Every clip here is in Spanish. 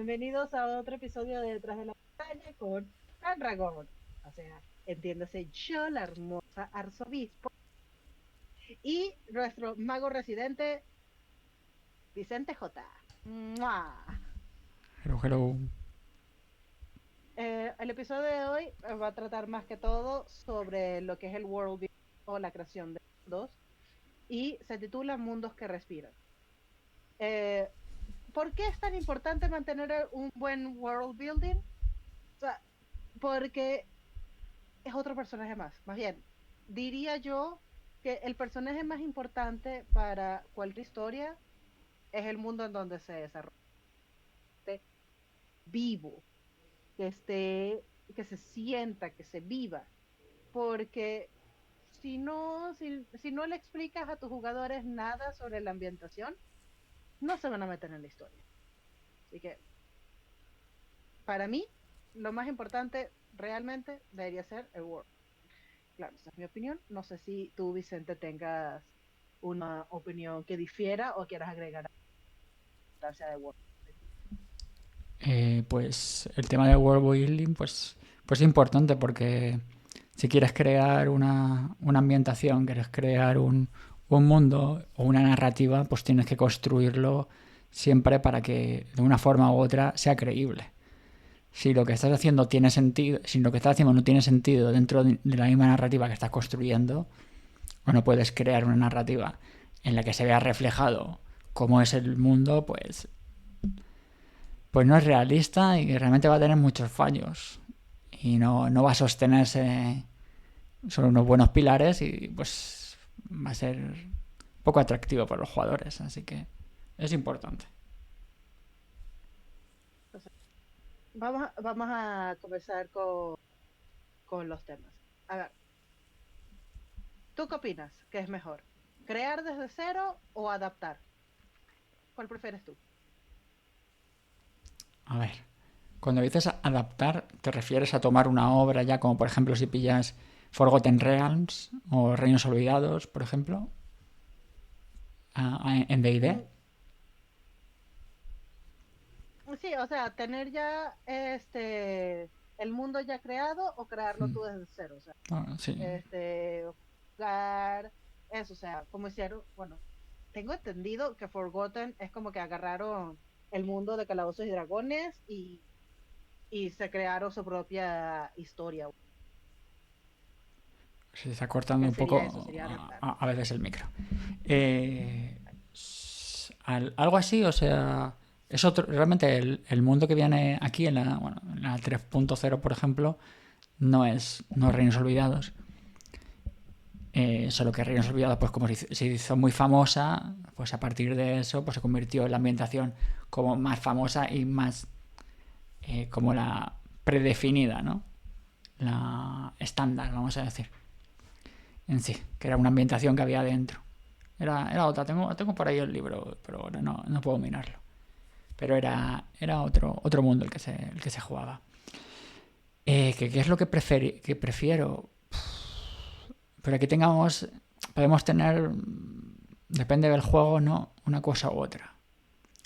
bienvenidos a otro episodio de Detrás de la Pantalla con Dragón. O sea, entiéndase yo, la hermosa arzobispo, y nuestro mago residente, Vicente J. ¡Mua! Hello, hello. El episodio de hoy va a tratar más que todo sobre lo que es el world building o la creación de mundos y se titula Mundos que respiran. Eh, ¿Por qué es tan importante mantener un buen world building? O sea, porque es otro personaje más. Más bien, diría yo que el personaje más importante para cualquier historia es el mundo en donde se desarrolla. Esté vivo, que esté, que se sienta, que se viva. Porque si no le explicas a tus jugadores nada sobre la ambientación, no se van a meter en la historia. Así que, para mí, lo más importante realmente debería ser el world. Claro, esa es mi opinión. No sé si tú, Vicente, tengas una opinión que difiera o quieras agregar a la importancia de Word. Pues el tema de world building pues es importante porque si quieres crear una ambientación, quieres crear un mundo o una narrativa, pues tienes que construirlo siempre para que de una forma u otra sea creíble. Si lo que estás haciendo tiene sentido, si lo que estás haciendo no tiene sentido dentro de la misma narrativa que estás construyendo, o no puedes crear una narrativa en la que se vea reflejado cómo es el mundo, pues no es realista y realmente va a tener muchos fallos y no va a sostenerse sobre unos buenos pilares y pues va a ser poco atractivo para los jugadores, así que es importante. Entonces, vamos a comenzar con los temas. A ver, ¿tú qué opinas? ¿Qué es mejor? ¿Crear desde cero o adaptar? ¿Cuál prefieres tú? A ver, cuando dices adaptar, ¿te refieres a tomar una obra ya como por ejemplo si pillas Forgotten Realms o Reinos Olvidados, por ejemplo, en D&D? Mm, sí, o sea, tener ya el mundo ya creado o crearlo tú desde cero. O sea, Ah, sí. este, jugar, eso, o sea, como hicieron, bueno, tengo entendido que Forgotten es como que agarraron el mundo de Calabozos y Dragones y se crearon su propia historia. Se está cortando ¿Qué un sería eso? poco Sería adaptar. a veces el micro. Eh, Algo así, o sea, es otro, realmente el mundo que viene aquí en la 3.0, por ejemplo, no es Reinos Olvidados. Solo que Reinos Olvidados, pues como se hizo muy famosa, pues a partir de eso pues se convirtió en la ambientación como más famosa y más como la predefinida, ¿no? La estándar, vamos a decir, en sí, que era una ambientación que había dentro. Era otra, tengo por ahí el libro, pero ahora no puedo mirarlo. Pero era otro mundo el que se jugaba. ¿Qué es lo que prefiero? Pero aquí podemos tener, depende del juego, ¿no? Una cosa u otra.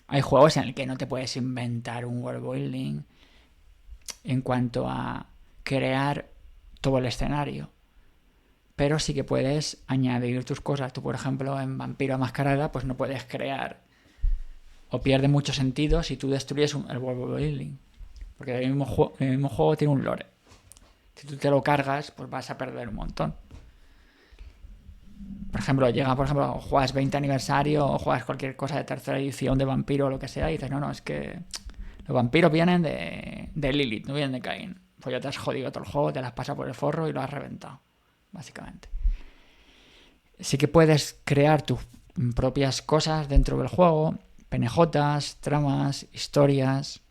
Hay juegos en el que no te puedes inventar un world building en cuanto a crear todo el escenario. Pero sí que puedes añadir tus cosas. Tú, por ejemplo, en Vampiro Mascarada, pues no puedes crear o pierde mucho sentido si tú destruyes el world building. Porque el mismo juego tiene un lore. Si tú te lo cargas, pues vas a perder un montón. Por ejemplo, juegas 20 aniversario o juegas cualquier cosa de tercera edición de vampiro o lo que sea y dices, no, es que los vampiros vienen de Lilith, no vienen de Cain. Pues ya te has jodido todo el juego, te las pasado por el forro y lo has reventado, básicamente. Sí que puedes crear tus propias cosas dentro del juego, penejotas, tramas, historias.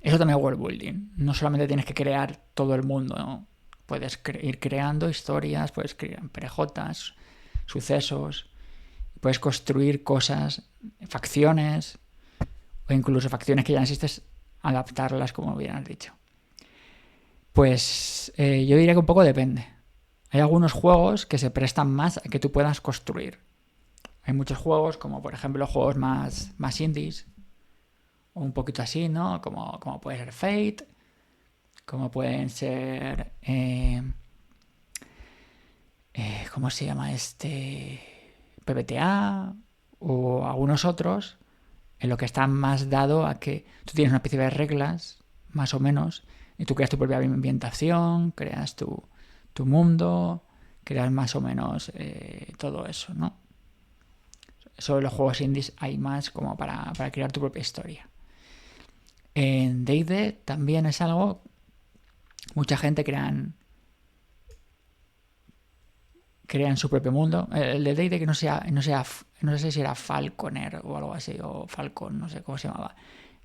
Eso también es world building. No solamente tienes que crear todo el mundo, ¿no? Puedes ir creando historias, puedes crear perejotas, sucesos, puedes construir cosas, facciones, o incluso facciones que ya existen, adaptarlas, como bien has dicho. Pues yo diría que un poco depende. Hay algunos juegos que se prestan más a que tú puedas construir. Hay muchos juegos, como por ejemplo juegos más indies, o un poquito así, ¿no? Como puede ser Fate, como pueden ser... ¿cómo se llama este? PBTA o algunos otros, en lo que está más dado a que tú tienes una especie de reglas, más o menos, y tú creas tu propia ambientación, creas tu mundo, creas más o menos todo eso, ¿no? Sobre los juegos indies hay más como para crear tu propia historia. En D&D también es algo, mucha gente crean su propio mundo. El de D&D que no sé si era Falconer o algo así, o Falcon, no sé cómo se llamaba,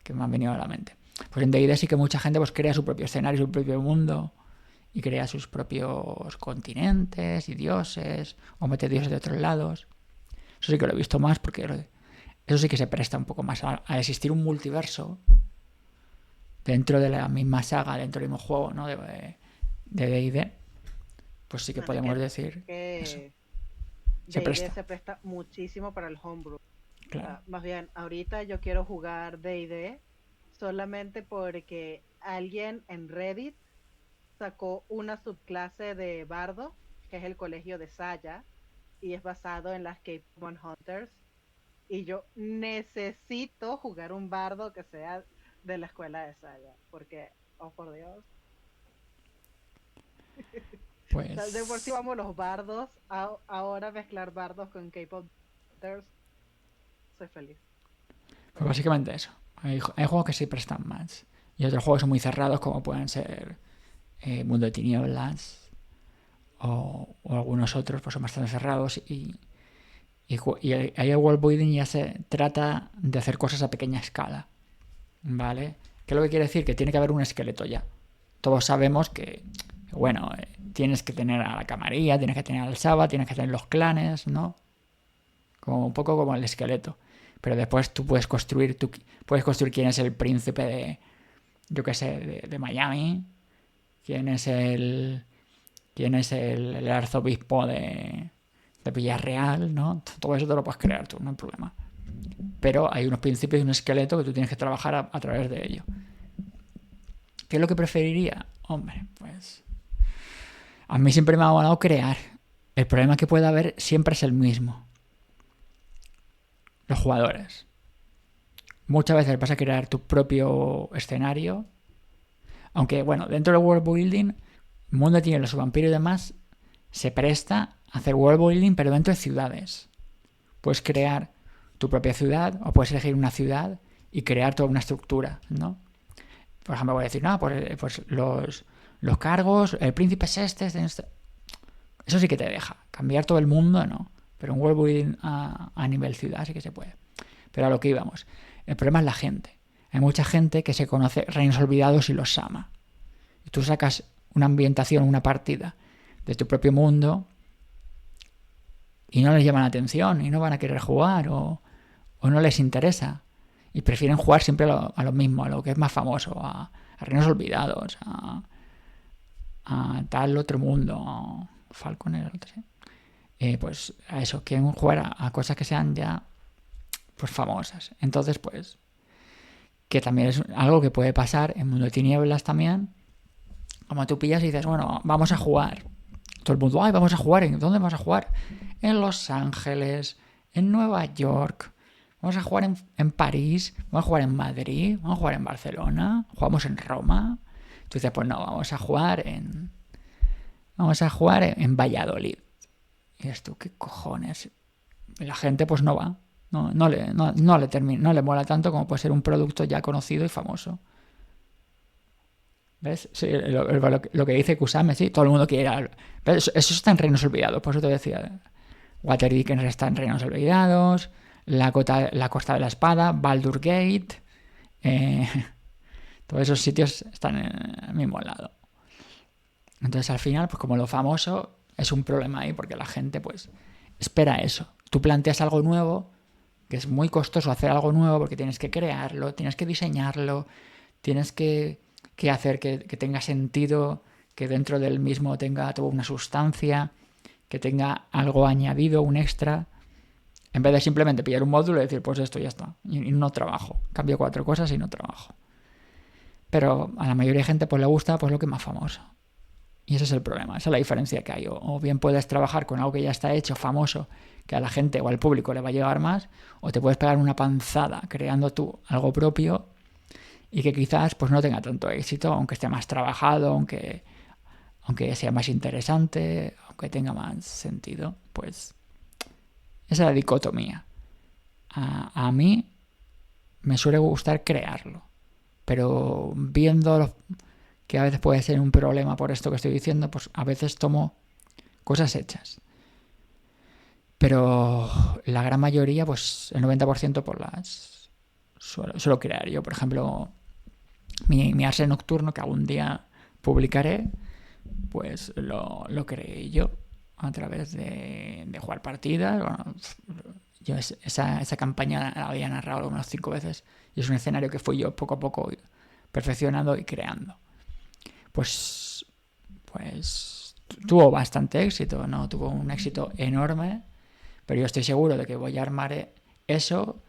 que me han venido a la mente. Pues en D&D sí que mucha gente pues crea su propio escenario, su propio mundo, y crea sus propios continentes y dioses, o mete dioses de otros lados. Eso sí que lo he visto más porque eso sí que se presta un poco más a existir un multiverso dentro de la misma saga, dentro del mismo juego, ¿no? De D&D, pues sí que Bueno, podemos decir eso. que Se D&D presta, se presta muchísimo para el homebrew. claro. Más bien, ahorita yo quiero jugar D&D solamente porque alguien en Reddit sacó una subclase de Bardo, que es el colegio de Saya, y es basado en las Pokémon Hunters. Y yo necesito jugar un Bardo que sea de la escuela de Saya, porque, oh por Dios, o sea, de por sí Pues, vamos los bardos, ahora mezclar bardos con K-pop Hunters, soy feliz. pues básicamente eso. Hay juegos que sí prestan más. Y otros juegos son muy cerrados, como pueden ser Mundo de Tinieblas o algunos otros, pues son bastante cerrados. Y ahí el world building ya se trata de hacer cosas a pequeña escala. ¿Vale? ¿Qué es lo que quiere decir? Que tiene que haber un esqueleto ya. Todos sabemos que, bueno, tienes que tener a la camarilla, tienes que tener al Saba, tienes que tener los clanes, ¿no? Como un poco como el esqueleto. Pero después tú puedes construir quién es el príncipe de, yo qué sé, de Miami, quién es el arzobispo de Villarreal, ¿no? Todo eso te lo puedes crear tú, no hay problema. Pero hay unos principios y un esqueleto que tú tienes que trabajar a través de ello. ¿Qué es lo que preferiría? Hombre, pues a mí siempre me ha molado crear. El problema que puede haber siempre es el mismo. Los jugadores. Muchas veces vas a crear tu propio escenario. Aunque, bueno, dentro del world building, el mundo tiene los vampiros y demás, se presta a hacer world building, pero dentro de ciudades. Puedes crear tu propia ciudad o puedes elegir una ciudad y crear toda una estructura, ¿no? Por ejemplo, voy a decir, no, pues los cargos, el príncipe es este. Eso sí que te deja. Cambiar todo el mundo, no. Pero un world building a nivel ciudad sí que se puede. Pero a lo que íbamos. El problema es la gente. Hay mucha gente que se conoce Reinos Olvidados y los ama. Y tú sacas una ambientación, una partida de tu propio mundo y no les llama la atención y no van a querer jugar o no les interesa. Y prefieren jugar siempre a lo mismo, a lo que es más famoso, a Reinos Olvidados, a tal otro mundo, Falcon era otro, ¿sí? Pues a eso, quieren jugar a cosas que sean ya pues famosas. Entonces, pues, que también es algo que puede pasar en Mundo de Tinieblas también, como tú pillas y dices, bueno, vamos a jugar. Todo el mundo, ay, vamos a jugar. ¿En dónde vamos a jugar? En Los Ángeles, en Nueva York, vamos a jugar en París, vamos a jugar en Madrid, vamos a jugar en Barcelona, jugamos en Roma. Tú dices, pues no, vamos a jugar en Valladolid. Y dices tú, ¿qué cojones? Y la gente pues no va. No le mola tanto como puede ser un producto ya conocido y famoso. ¿Ves? Sí, lo que dice Kusame, sí, todo el mundo quiere ir. ¿Ves? Eso está en Reinos Olvidados, por eso te decía. Waterdeep está en Reinos Olvidados, la Costa de la Espada, Baldur Gate, todos esos sitios están en el mismo lado. Entonces al final, pues como lo famoso es un problema ahí, porque la gente pues espera eso. Tú planteas algo nuevo, que es muy costoso hacer algo nuevo porque tienes que crearlo, tienes que diseñarlo, tienes que hacer que tenga sentido, que dentro del mismo tenga toda una sustancia, que tenga algo añadido, un extra. En vez de simplemente pillar un módulo y decir, pues esto ya está. Y no trabajo. Cambio 4 cosas y no trabajo. Pero a la mayoría de gente pues le gusta pues lo que es más famoso. Y ese es el problema, esa es la diferencia que hay. O bien puedes trabajar con algo que ya está hecho, famoso, que a la gente o al público le va a llegar más, o te puedes pegar una panzada creando tú algo propio y que quizás pues no tenga tanto éxito, aunque esté más trabajado, aunque sea más interesante, aunque tenga más sentido. Pues esa es la dicotomía. A mí me suele gustar crearlo, pero viendo que a veces puede ser un problema por esto que estoy diciendo, pues a veces tomo cosas hechas. Pero la gran mayoría, pues el 90% por las suelo crear. Yo, por ejemplo, mi Ars Nocturno, que algún día publicaré, pues lo creé yo a través de jugar partidas. Bueno, yo esa campaña la había narrado unas 5 veces y es un escenario que fui yo poco a poco perfeccionando y creando. Pues tuvo bastante éxito, ¿no? Tuvo un éxito enorme, pero yo estoy seguro de que voy a armar eso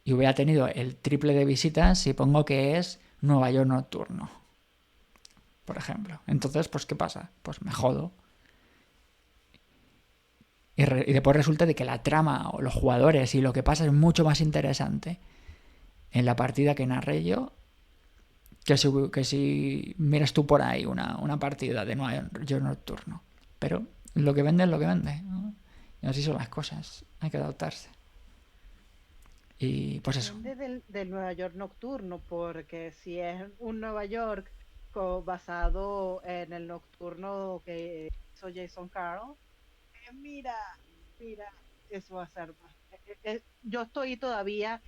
y hubiera tenido el triple de visitas si pongo que es Nueva York Nocturno, por ejemplo. Entonces, pues, ¿qué pasa? Pues me jodo. Y después resulta de que la trama o los jugadores y lo que pasa es mucho más interesante en la partida que narré yo que si miras tú por ahí una partida de Nueva York Nocturno. Pero lo que vende es lo que vende, ¿no? Y así son las cosas. Hay que adaptarse. Y pues eso. Depende del Nueva York nocturno, porque si es un Nueva York basado en el nocturno que hizo Jason Carl, mira, mira, eso va a ser más. Yo estoy todavía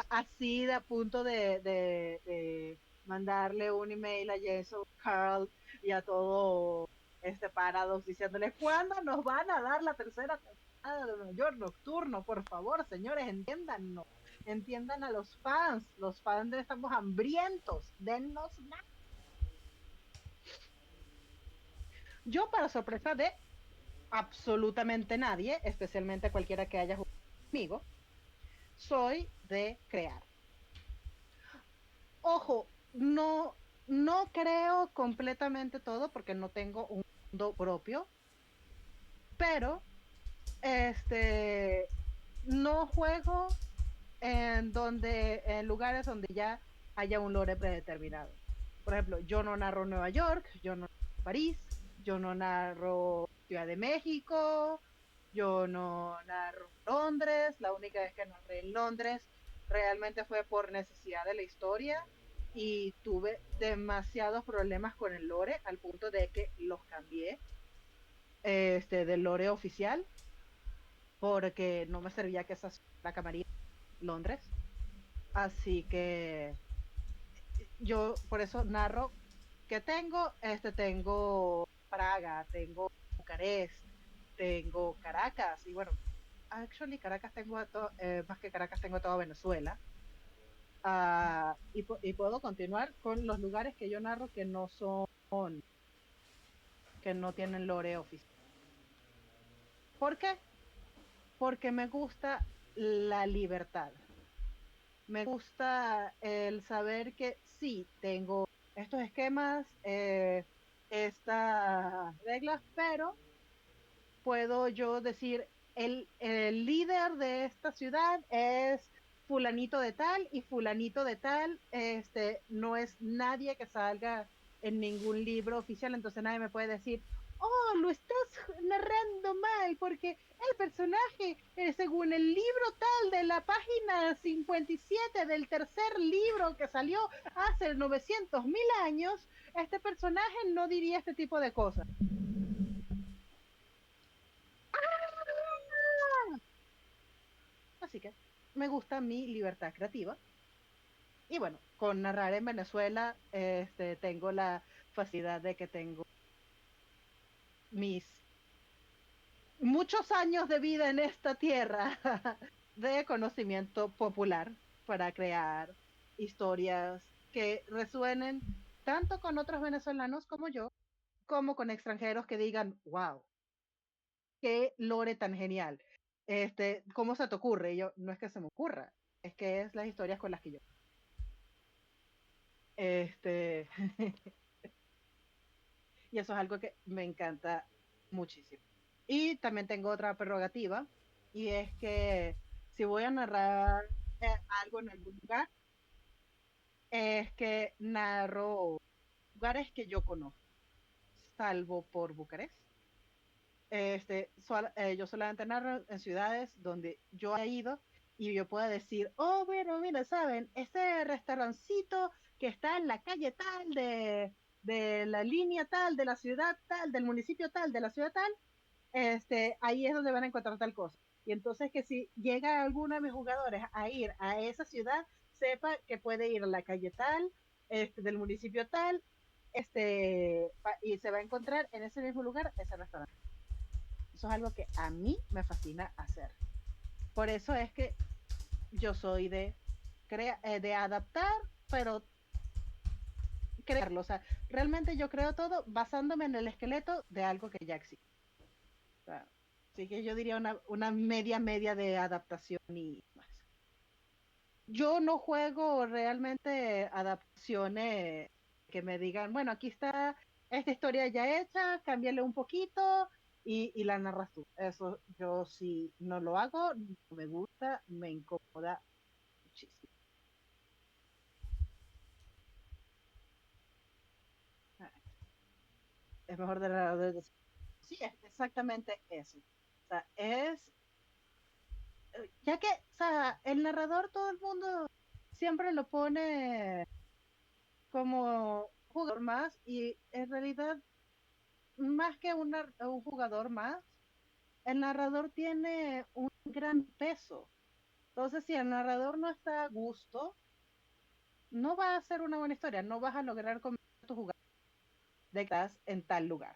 así de a punto de mandarle un email a Jason Carl y a todo este Paradox diciéndole cuándo nos van a dar la tercera temporada de Nueva York Nocturno, por favor, señores, entiéndanos, entiendan a los fans estamos hambrientos, dennos más. Yo, para sorpresa de absolutamente nadie, especialmente cualquiera que haya jugado conmigo, soy de crear. Ojo, no creo completamente todo porque no tengo un mundo propio, pero este no juego en lugares donde ya haya un lore predeterminado. Por ejemplo, yo no narro Nueva York, yo no narro París, yo no narro Ciudad de México, yo no narro Londres. La única vez que narré en Londres realmente fue por necesidad de la historia y tuve demasiados problemas con el lore al punto de que los cambié del lore oficial porque no me servía que esa la camarilla Londres. Así que yo por eso narro que tengo Praga, tengo Bucarest, tengo Caracas, y bueno, actually Caracas más que Caracas tengo toda Venezuela. Y puedo continuar con los lugares que yo narro que no tienen lore oficial. ¿Por qué? Porque me gusta la libertad. Me gusta el saber que sí, tengo estos esquemas, estas reglas, pero puedo yo decir, el líder de esta ciudad es fulanito de tal y fulanito de tal, no es nadie que salga en ningún libro oficial, entonces nadie me puede decir, oh, lo estás narrando mal, porque el personaje, según el libro tal de la página 57 del tercer libro que salió hace 900.000 años, este personaje no diría este tipo de cosas. Así que me gusta mi libertad creativa. Y bueno, con narrar en Venezuela, tengo la facilidad de que tengo mis muchos años de vida en esta tierra de conocimiento popular para crear historias que resuenen tanto con otros venezolanos como yo, como con extranjeros que digan, wow, qué lore tan genial. ¿Cómo se te ocurre? Y yo, no es que se me ocurra, es que es las historias con las que yo. Este, y eso es algo que me encanta muchísimo. Y también tengo otra prerrogativa, y es que si voy a narrar algo en algún lugar, es que narro lugares que yo conozco, salvo por Bucarest. Yo solamente narro en ciudades donde yo he ido y yo pueda decir, oh, bueno, mira, ¿saben? Este restaurancito que está en la calle tal, de la línea tal, de la ciudad tal, del municipio tal, de la ciudad tal, ahí es donde van a encontrar tal cosa. Y entonces que si llega alguno de mis jugadores a ir a esa ciudad, sepa que puede ir a la calle tal, del municipio tal, y se va a encontrar en ese mismo lugar ese restaurante. Eso es algo que a mí me fascina hacer. Por eso es que yo soy de adaptar, pero crearlo. O sea, realmente yo creo todo basándome en el esqueleto de algo que ya existe. O sea, así que yo diría una media de adaptación y más. Yo no juego realmente adaptaciones que me digan, bueno, aquí está esta historia ya hecha, cámbiale un poquito y la narras tú. Eso yo sí no lo hago, no me gusta, me incomoda muchísimo. Ah, es mejor de sí, es exactamente eso. O sea, ya que, o sea, el narrador todo el mundo siempre lo pone como jugador más y en realidad más que un jugador más, el narrador tiene un gran peso. Entonces, si el narrador no está a gusto, no va a ser una buena historia, no vas a lograr convencer a tu jugador de que estás en tal lugar.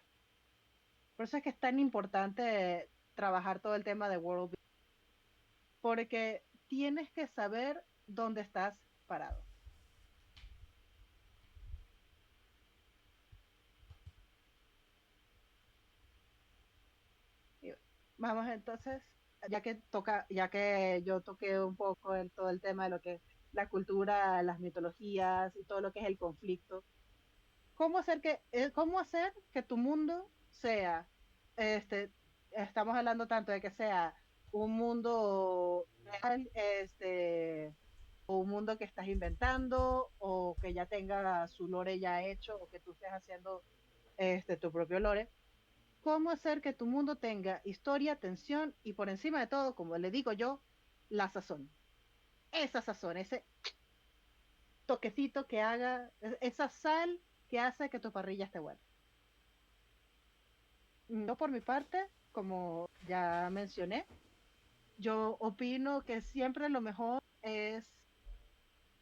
Por eso es que es tan importante trabajar todo el tema de World Building, porque tienes que saber dónde estás parado. Y vamos entonces, ya que yo toqué un poco todo el tema de lo que es la cultura, las mitologías y todo lo que es el conflicto, cómo hacer que tu mundo sea, estamos hablando tanto de que sea un mundo real, o un mundo que estás inventando, o que ya tenga su lore ya hecho, o que tú estés haciendo tu propio lore? ¿Cómo hacer que tu mundo tenga historia, tensión y por encima de todo, como le digo yo, la sazón? Esa sazón, ese toquecito que haga, esa sal que hace que tu parrilla esté buena. Yo por mi parte, como ya mencioné, yo opino que siempre lo mejor es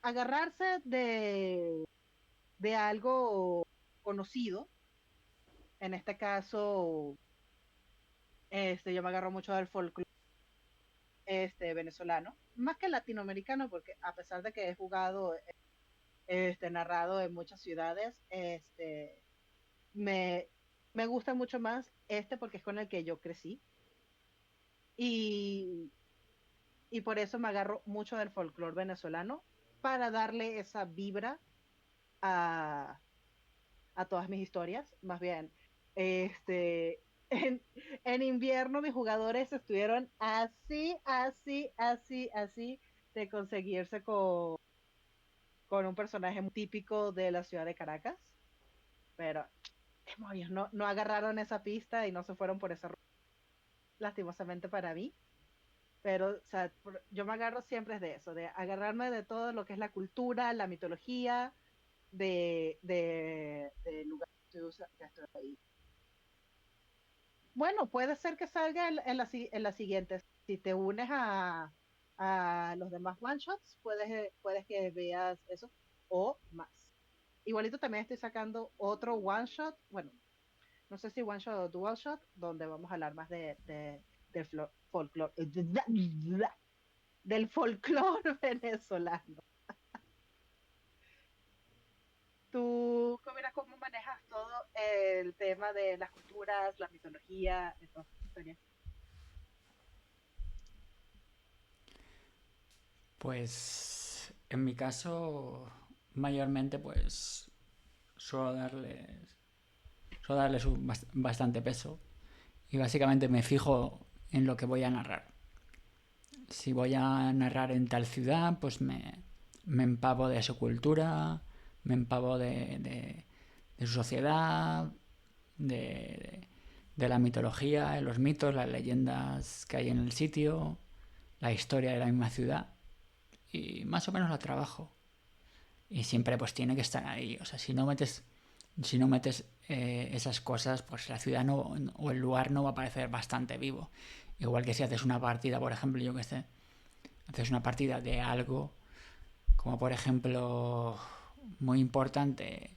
agarrarse de algo conocido. En este caso, yo me agarro mucho del folclore venezolano, más que latinoamericano, porque a pesar de que he jugado, narrado en muchas ciudades, me, me gusta mucho más porque es con el que yo crecí. Y y por eso me agarro mucho del folclore venezolano para darle esa vibra a, a todas mis historias. Más bien, en invierno mis jugadores estuvieron así de conseguirse con un personaje muy típico de la ciudad de Caracas, pero demonios, no agarraron esa pista y no se fueron por esa ruta, lastimosamente para mí. Pero, o sea, yo me agarro siempre es de eso, de agarrarme de todo lo que es la cultura, la mitología del lugar que estoy ahí. Bueno, puede ser que salga en la siguiente. Si te unes a los demás one shots, puedes que veas eso o más. Igualito también estoy sacando otro one shot, bueno, no sé si one shot o dual shot, donde vamos a hablar más del folclore, del folclore venezolano. ¿Tú cómo manejas todo el tema de las culturas, la mitología, de todas estas historias? Pues en mi caso, mayormente, pues suelo darles, bastante peso. Y básicamente me fijo en lo que voy a narrar. Si voy a narrar en tal ciudad, pues me empavo de su cultura, me empavo de su sociedad, de, de la mitología, de los mitos, las leyendas que hay en el sitio, la historia de la misma ciudad. Y más o menos la trabajo. Y siempre pues tiene que estar ahí. O sea, si no metes esas cosas, pues la ciudad no, o el lugar no va a parecer bastante vivo. Igual que si haces una partida, por ejemplo, yo que sé, haces una partida de algo, como por ejemplo, muy importante,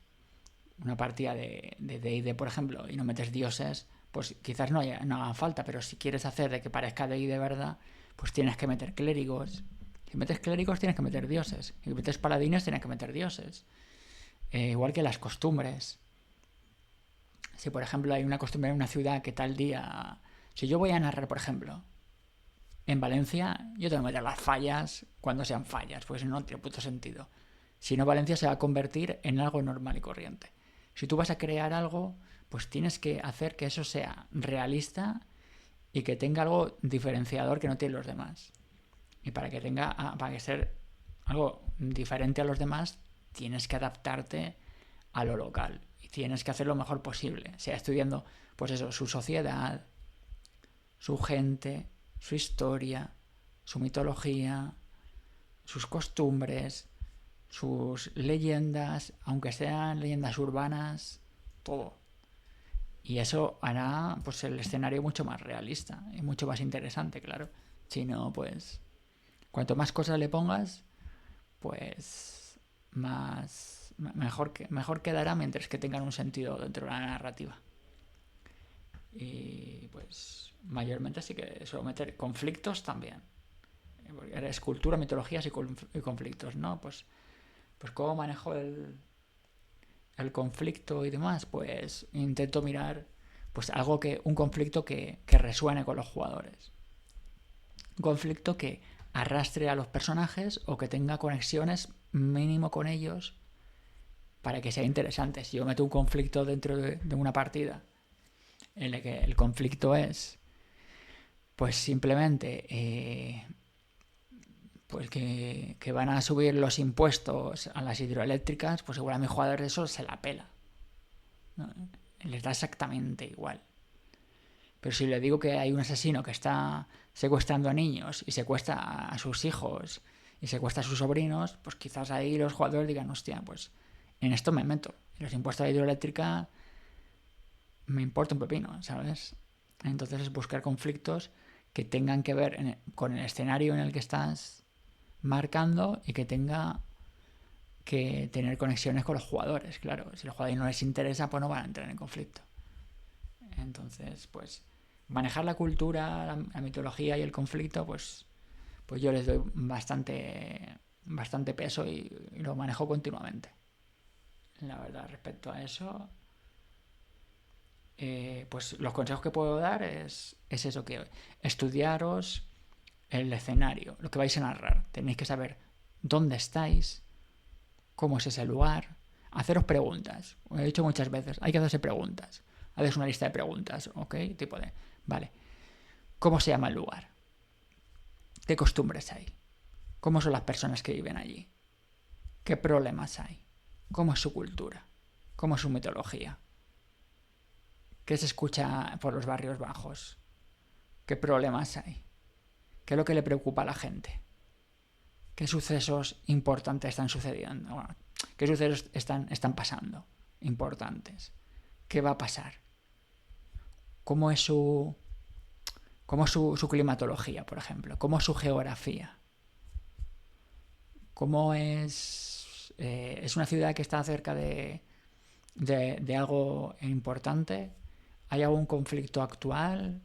una partida de D&D, por ejemplo, y no metes dioses, pues quizás no hagan falta, pero si quieres hacer de que parezca D&D de verdad, pues tienes que meter clérigos. Si metes clérigos tienes que meter dioses. Si metes paladines tienes que meter dioses. Igual que las costumbres. Si por ejemplo hay una costumbre en una ciudad que tal día... Si yo voy a narrar, por ejemplo, en Valencia, yo tengo que meter las fallas cuando sean fallas, porque si no, no tiene puto sentido. Si no, Valencia se va a convertir en algo normal y corriente. Si tú vas a crear algo, pues tienes que hacer que eso sea realista y que tenga algo diferenciador que no tienen los demás. Y para que ser algo diferente a los demás, tienes que adaptarte a lo local y tienes que hacer lo mejor posible. Sea estudiando, pues eso, su sociedad, su gente, su historia, su mitología, sus costumbres, sus leyendas, aunque sean leyendas urbanas, todo. Y eso hará pues el escenario mucho más realista y mucho más interesante, claro. Si no, pues cuanto más cosas le pongas, pues mejor quedará mientras que tengan un sentido dentro de la narrativa. Y pues mayormente sí que suelo meter conflictos también. Porque eres cultura, mitologías y conflictos, ¿no? Pues cómo manejo el conflicto y demás, pues intento mirar pues un conflicto que resuene con los jugadores. Un conflicto que arrastre a los personajes o que tenga conexiones mínimo con ellos para que sea interesante. Si yo meto un conflicto dentro de una partida en el que el conflicto es pues simplemente pues que van a subir los impuestos a las hidroeléctricas, pues igual a mi jugador eso se la pela, ¿no? Les da exactamente igual. Pero si le digo que hay un asesino que está secuestrando a niños y secuestra a sus hijos y secuestra a sus sobrinos, pues quizás ahí los jugadores digan, hostia, pues en esto me meto. En los impuestos de hidroeléctrica me importa un pepino, ¿sabes? Entonces es buscar conflictos que tengan que ver con el escenario en el que estás marcando y que tenga que tener conexiones con los jugadores, claro. Si a los jugadores no les interesa, pues no van a entrar en conflicto. Entonces, pues manejar la cultura, la mitología y el conflicto, pues yo les doy bastante peso y lo manejo continuamente. La verdad, respecto a eso, pues los consejos que puedo dar es eso, que estudiaros el escenario, lo que vais a narrar. Tenéis que saber dónde estáis, cómo es ese lugar, haceros preguntas. He dicho muchas veces, hay que hacerse preguntas. Haces una lista de preguntas, ¿ok? Tipo de, vale, ¿cómo se llama el lugar? ¿Qué costumbres hay? ¿Cómo son las personas que viven allí? ¿Qué problemas hay? ¿Cómo es su cultura? ¿Cómo es su mitología? ¿Qué se escucha por los barrios bajos? ¿Qué problemas hay? ¿Qué es lo que le preocupa a la gente? ¿Qué sucesos importantes están sucediendo? Bueno, ¿qué sucesos están pasando importantes? ¿Qué va a pasar? ¿Cómo es su climatología, por ejemplo? ¿Cómo es su geografía? ¿Cómo es... es una ciudad que está cerca de algo importante? ¿Hay algún conflicto actual?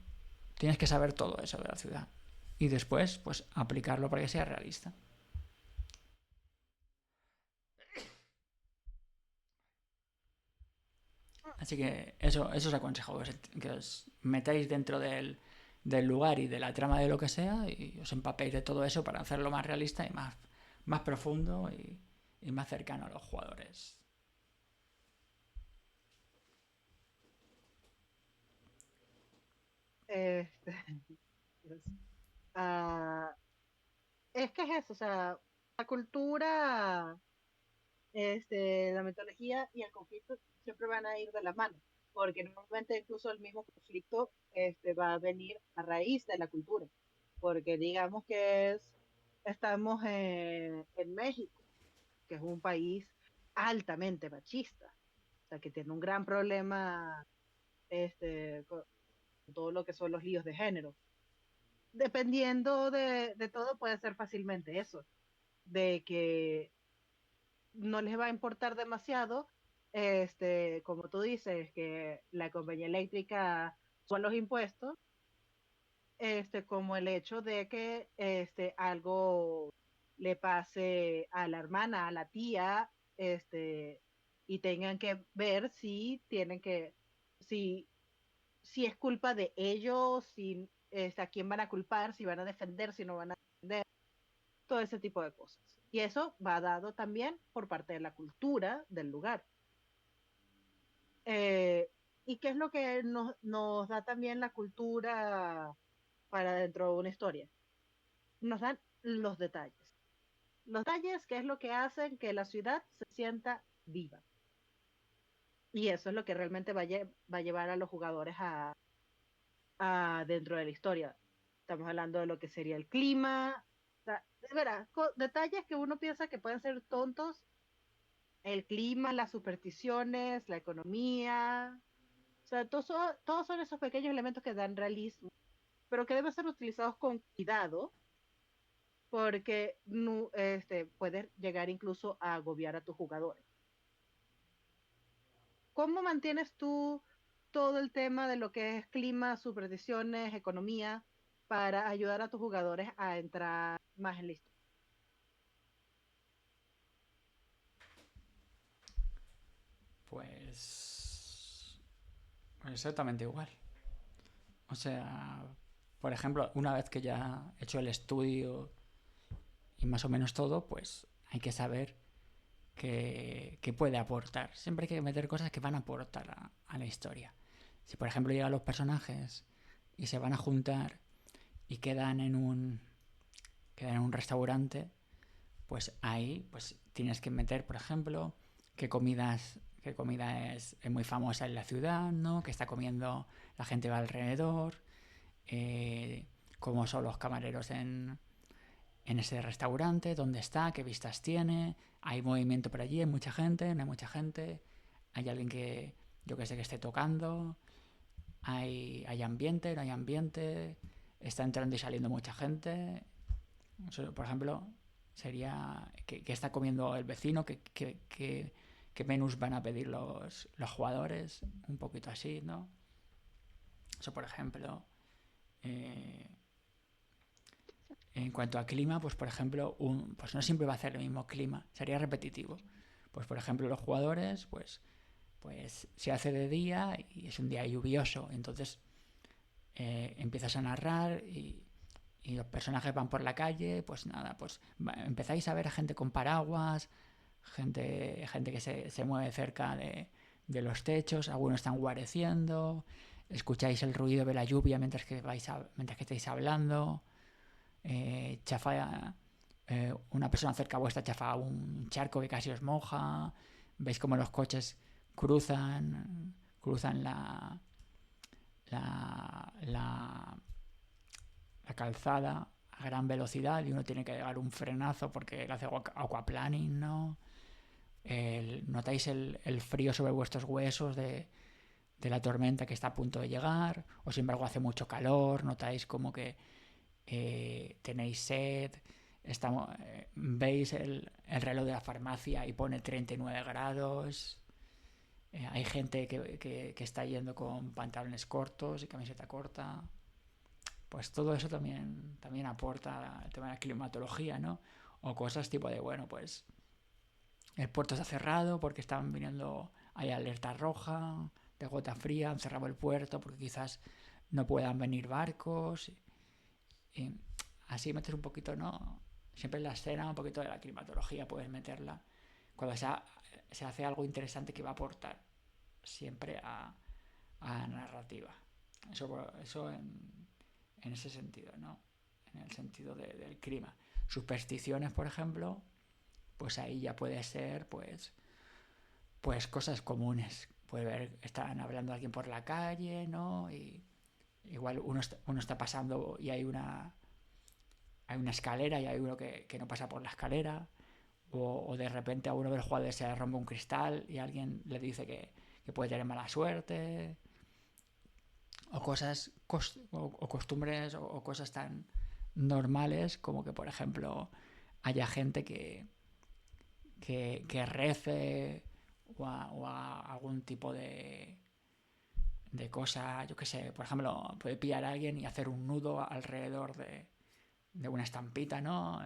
Tienes que saber todo eso de la ciudad. Y después, pues, aplicarlo para que sea realista. Así que eso os aconsejo, que os metáis dentro del lugar y de la trama de lo que sea, y os empapéis de todo eso para hacerlo más realista y más profundo y más cercano a los jugadores. Este, Dios. Ah, es que es eso, o sea, la cultura, la mitología y el conflicto siempre van a ir de la mano, porque normalmente incluso el mismo conflicto va a venir a raíz de la cultura, porque digamos que estamos en México, que es un país altamente machista, o sea, que tiene un gran problema con todo lo que son los líos de género. Dependiendo de todo, puede ser fácilmente eso, de que no les va a importar demasiado, como tú dices, que la compañía eléctrica son los impuestos, como el hecho de que algo le pase a la hermana, a la tía, y tengan que ver si tienen que, si, si es culpa de ellos, si a quién van a culpar, si van a defender, si no van a defender, todo ese tipo de cosas. Y eso va dado también por parte de la cultura del lugar. Eh, ¿Y qué es lo que nos da también la cultura para dentro de una historia? Nos dan los detalles. Los detalles, que es lo que hacen que la ciudad se sienta viva. Y eso es lo que realmente va a llevar a los jugadores a dentro de la historia. Estamos hablando de lo que sería el clima, o sea, de veras, detalles que uno piensa que pueden ser tontos, el clima, las supersticiones, la economía, o sea, todos son esos pequeños elementos que dan realismo, pero que deben ser utilizados con cuidado porque no, puede llegar incluso a agobiar a tus jugadores. ¿Cómo mantienes tú todo el tema de lo que es clima, supersticiones, economía, para ayudar a tus jugadores a entrar más en la historia? Pues exactamente igual. O sea, por ejemplo, una vez que ya he hecho el estudio y más o menos todo, pues hay que saber que puede aportar. Siempre hay que meter cosas que van a aportar a la historia. Si por ejemplo llegan los personajes y se van a juntar y quedan en un restaurante, pues ahí pues tienes que meter, por ejemplo, qué comida es muy famosa en la ciudad, ¿no? Que está comiendo la gente va alrededor, cómo son los camareros en ese restaurante, dónde está, qué vistas tiene, hay movimiento por allí, hay mucha gente, no hay mucha gente, hay alguien que yo que sé que esté tocando, hay ambiente, no hay ambiente, está entrando y saliendo mucha gente. Eso, por ejemplo, sería que está comiendo el vecino, que menús van a pedir los jugadores, un poquito así, ¿no? Eso, por ejemplo. Eh, en cuanto a clima, pues por ejemplo, pues no siempre va a ser el mismo clima, sería repetitivo. Pues por ejemplo, los jugadores, pues se hace de día y es un día lluvioso, entonces empiezas a narrar y los personajes van por la calle, pues nada, pues empezáis a ver a gente con paraguas, gente que se mueve cerca de los techos, algunos están guareciendo, escucháis el ruido de la lluvia mientras que estáis hablando, chafa, una persona cerca vuestra chafa un charco que casi os moja, veis como los coches cruzan la, la, la calzada a gran velocidad y uno tiene que dar un frenazo porque le hace aquaplaning, ¿no? Notáis el frío sobre vuestros huesos de la tormenta que está a punto de llegar, o sin embargo hace mucho calor, notáis como que tenéis sed, veis el reloj de la farmacia y pone 39 grados, hay gente que está yendo con pantalones cortos y camiseta corta, pues todo eso también aporta el tema de la climatología, ¿no? O cosas tipo de, bueno, pues el puerto está cerrado porque están viniendo, hay alerta roja, de gota fría, han cerrado el puerto porque quizás no puedan venir barcos. Y así metes un poquito, ¿no? Siempre en la escena un poquito de la climatología puedes meterla. Cuando se hace algo interesante que va a aportar siempre a la narrativa. Eso en ese sentido, ¿no? En el sentido del clima. Supersticiones, por ejemplo, pues ahí ya puede ser, pues cosas comunes. Puede ver, están hablando a alguien por la calle, ¿no? Y igual uno está pasando y hay una escalera y hay uno que no pasa por la escalera. O de repente a uno del jugador se le rompe un cristal y alguien le dice que puede tener mala suerte. O cosas, o costumbres o cosas tan normales como que, por ejemplo, haya gente que rece o a algún tipo de cosa, yo qué sé, por ejemplo, puede pillar a alguien y hacer un nudo alrededor de una estampita, ¿no?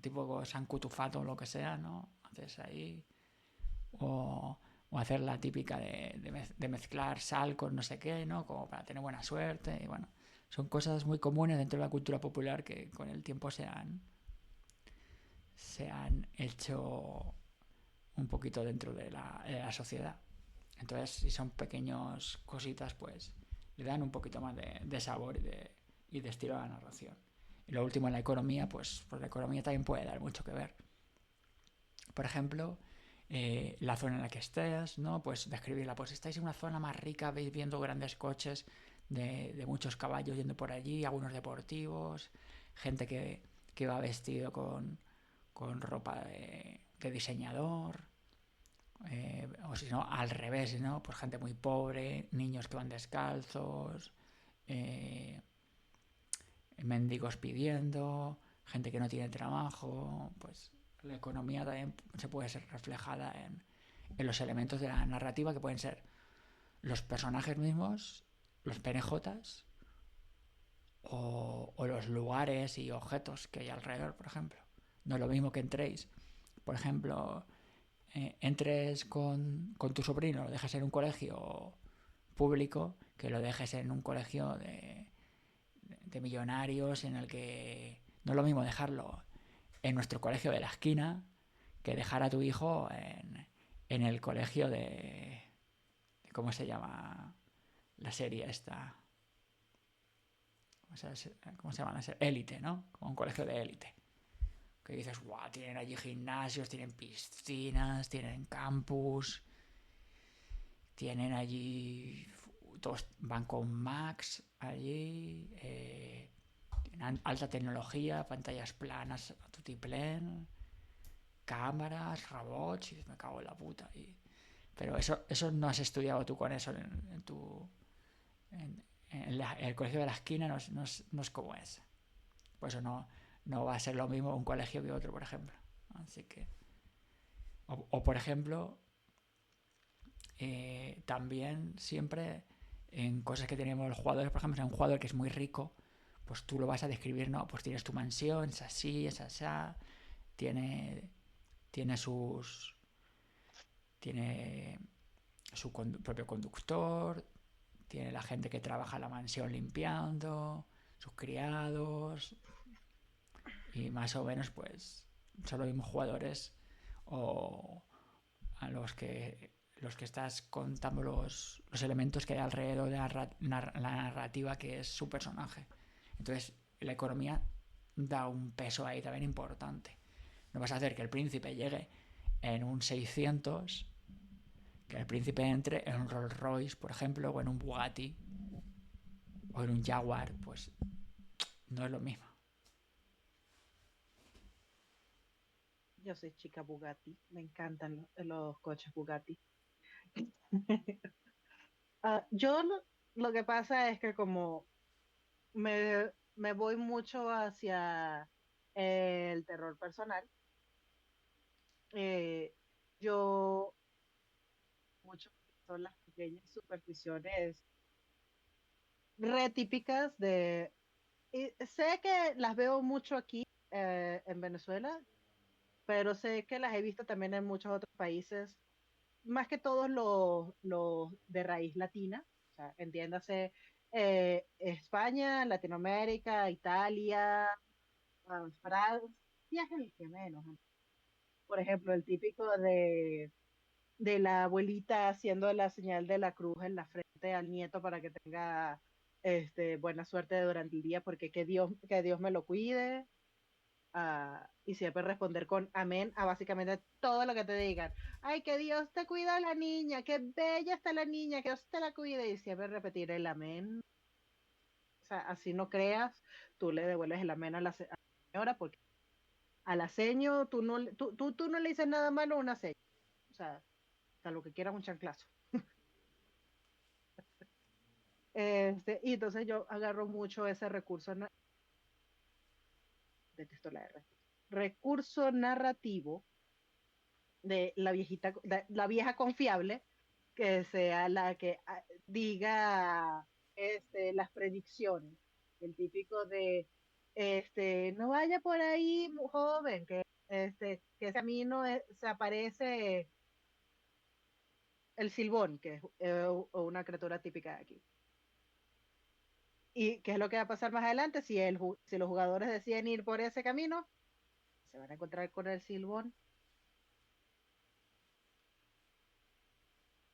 Tipo San Cutufato o lo que sea, ¿no? Haces ahí. O hacer la típica de mezclar sal con no sé qué, ¿no? Como para tener buena suerte. Y bueno, son cosas muy comunes dentro de la cultura popular que con el tiempo se han hecho un poquito dentro de la sociedad. Entonces, si son pequeños cositas, pues le dan un poquito más de sabor y de estilo a la narración. Y lo último en la economía, pues la economía también puede dar mucho que ver. Por ejemplo, la zona en la que estés, ¿no? Pues describirla. Pues estáis en una zona más rica, veis viendo grandes coches de muchos caballos yendo por allí, algunos deportivos, gente que va vestido con ropa de diseñador, o si no, al revés, ¿no? Pues gente muy pobre, niños que van descalzos, eh, mendigos pidiendo, gente que no tiene trabajo, pues la economía también se puede ser reflejada en los elementos de la narrativa que pueden ser los personajes mismos, los penejotas o los lugares y objetos que hay alrededor, por ejemplo. No es lo mismo que entréis, por ejemplo, entres con tu sobrino, lo dejes en un colegio público, que lo dejes en un colegio de millonarios en el que no es lo mismo dejarlo en nuestro colegio de la esquina que dejar a tu hijo en el colegio ¿cómo se llama la serie esta? O sea, ¿cómo se llama la serie? Élite, ¿no? Como un colegio de élite. Que dices, guau, tienen allí gimnasios, tienen piscinas, tienen campus, tienen allí, todos van con Max allí, alta tecnología, pantallas planas a tutiplén, cámaras, robots, y me cago en la puta. Pero eso no has estudiado tú con eso en tu... el colegio de la esquina no es como es. Por eso no va a ser lo mismo un colegio que otro, por ejemplo. Así que... O por ejemplo, también siempre en cosas que tenemos los jugadores, por ejemplo, si hay un jugador que es muy rico, pues tú lo vas a describir, ¿no? Pues tienes tu mansión, es así, es así, tiene, tiene sus... tiene su propio conductor, tiene la gente que trabaja en la mansión limpiando, sus criados, y más o menos pues son los mismos jugadores o a los que estás contando los elementos que hay alrededor de la narrativa que es su personaje. Entonces la economía da un peso ahí también importante. No vas a hacer que el príncipe llegue en un 600, que el príncipe entre en un Rolls Royce, por ejemplo, o en un Bugatti, o en un Jaguar, pues no es lo mismo. Yo soy chica Bugatti, me encantan los coches Bugatti. Yo lo que pasa es que como me voy mucho hacia el terror personal, eh, yo mucho son las pequeñas supersticiones re típicas y sé que las veo mucho aquí en Venezuela, pero sé que las he visto también en muchos otros países, más que todos los de raíz latina, o sea, entiéndase España, Latinoamérica, Italia, Francia es el que menos, ¿no? Por ejemplo, el típico de la abuelita haciendo la señal de la cruz en la frente al nieto para que tenga buena suerte durante el día, porque que Dios me lo cuide. Y siempre responder con amén a básicamente todo lo que te digan. Ay, que Dios te cuida a la niña, qué bella está la niña, que Dios te la cuide. Y siempre repetir el amén. O sea, así no creas, tú le devuelves el amén a a la señora, porque a la seño tú no le dices nada malo a una seño. O sea, hasta lo que quieras un chanclazo. Y entonces yo agarro mucho ese recurso, detesto la R, recurso narrativo de la vieja confiable, que sea la que diga las predicciones. El típico de, no vaya por ahí, joven, que que ese camino se aparece el silbón, que es una criatura típica de aquí. ¿Y qué es lo que va a pasar más adelante? Si los jugadores deciden ir por ese camino, se van a encontrar con el silbón,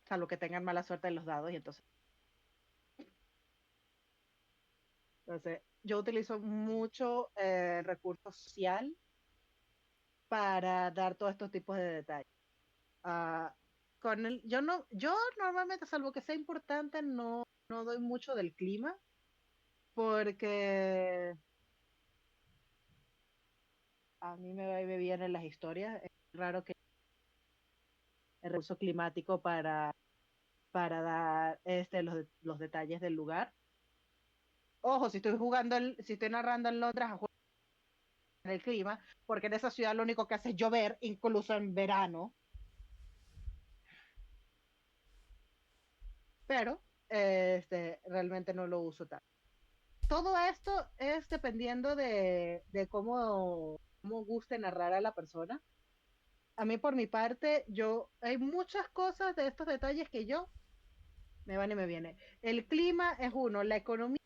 salvo que tengan mala suerte en los dados, y entonces yo utilizo mucho recurso social para dar todos estos tipos de detalles. Ah, yo normalmente, salvo que sea importante, no doy mucho del clima, porque a mí me va y me viene en las historias. Es raro que el recurso climático para dar los detalles del lugar. Ojo, si estoy narrando en Londres, a juego en el clima, porque en esa ciudad lo único que hace es llover, incluso en verano, pero realmente no lo uso tanto. Todo esto es dependiendo de cómo guste narrar a la persona. A mí, por mi parte, hay muchas cosas de estos detalles que yo me van y me viene. El clima es uno, la economía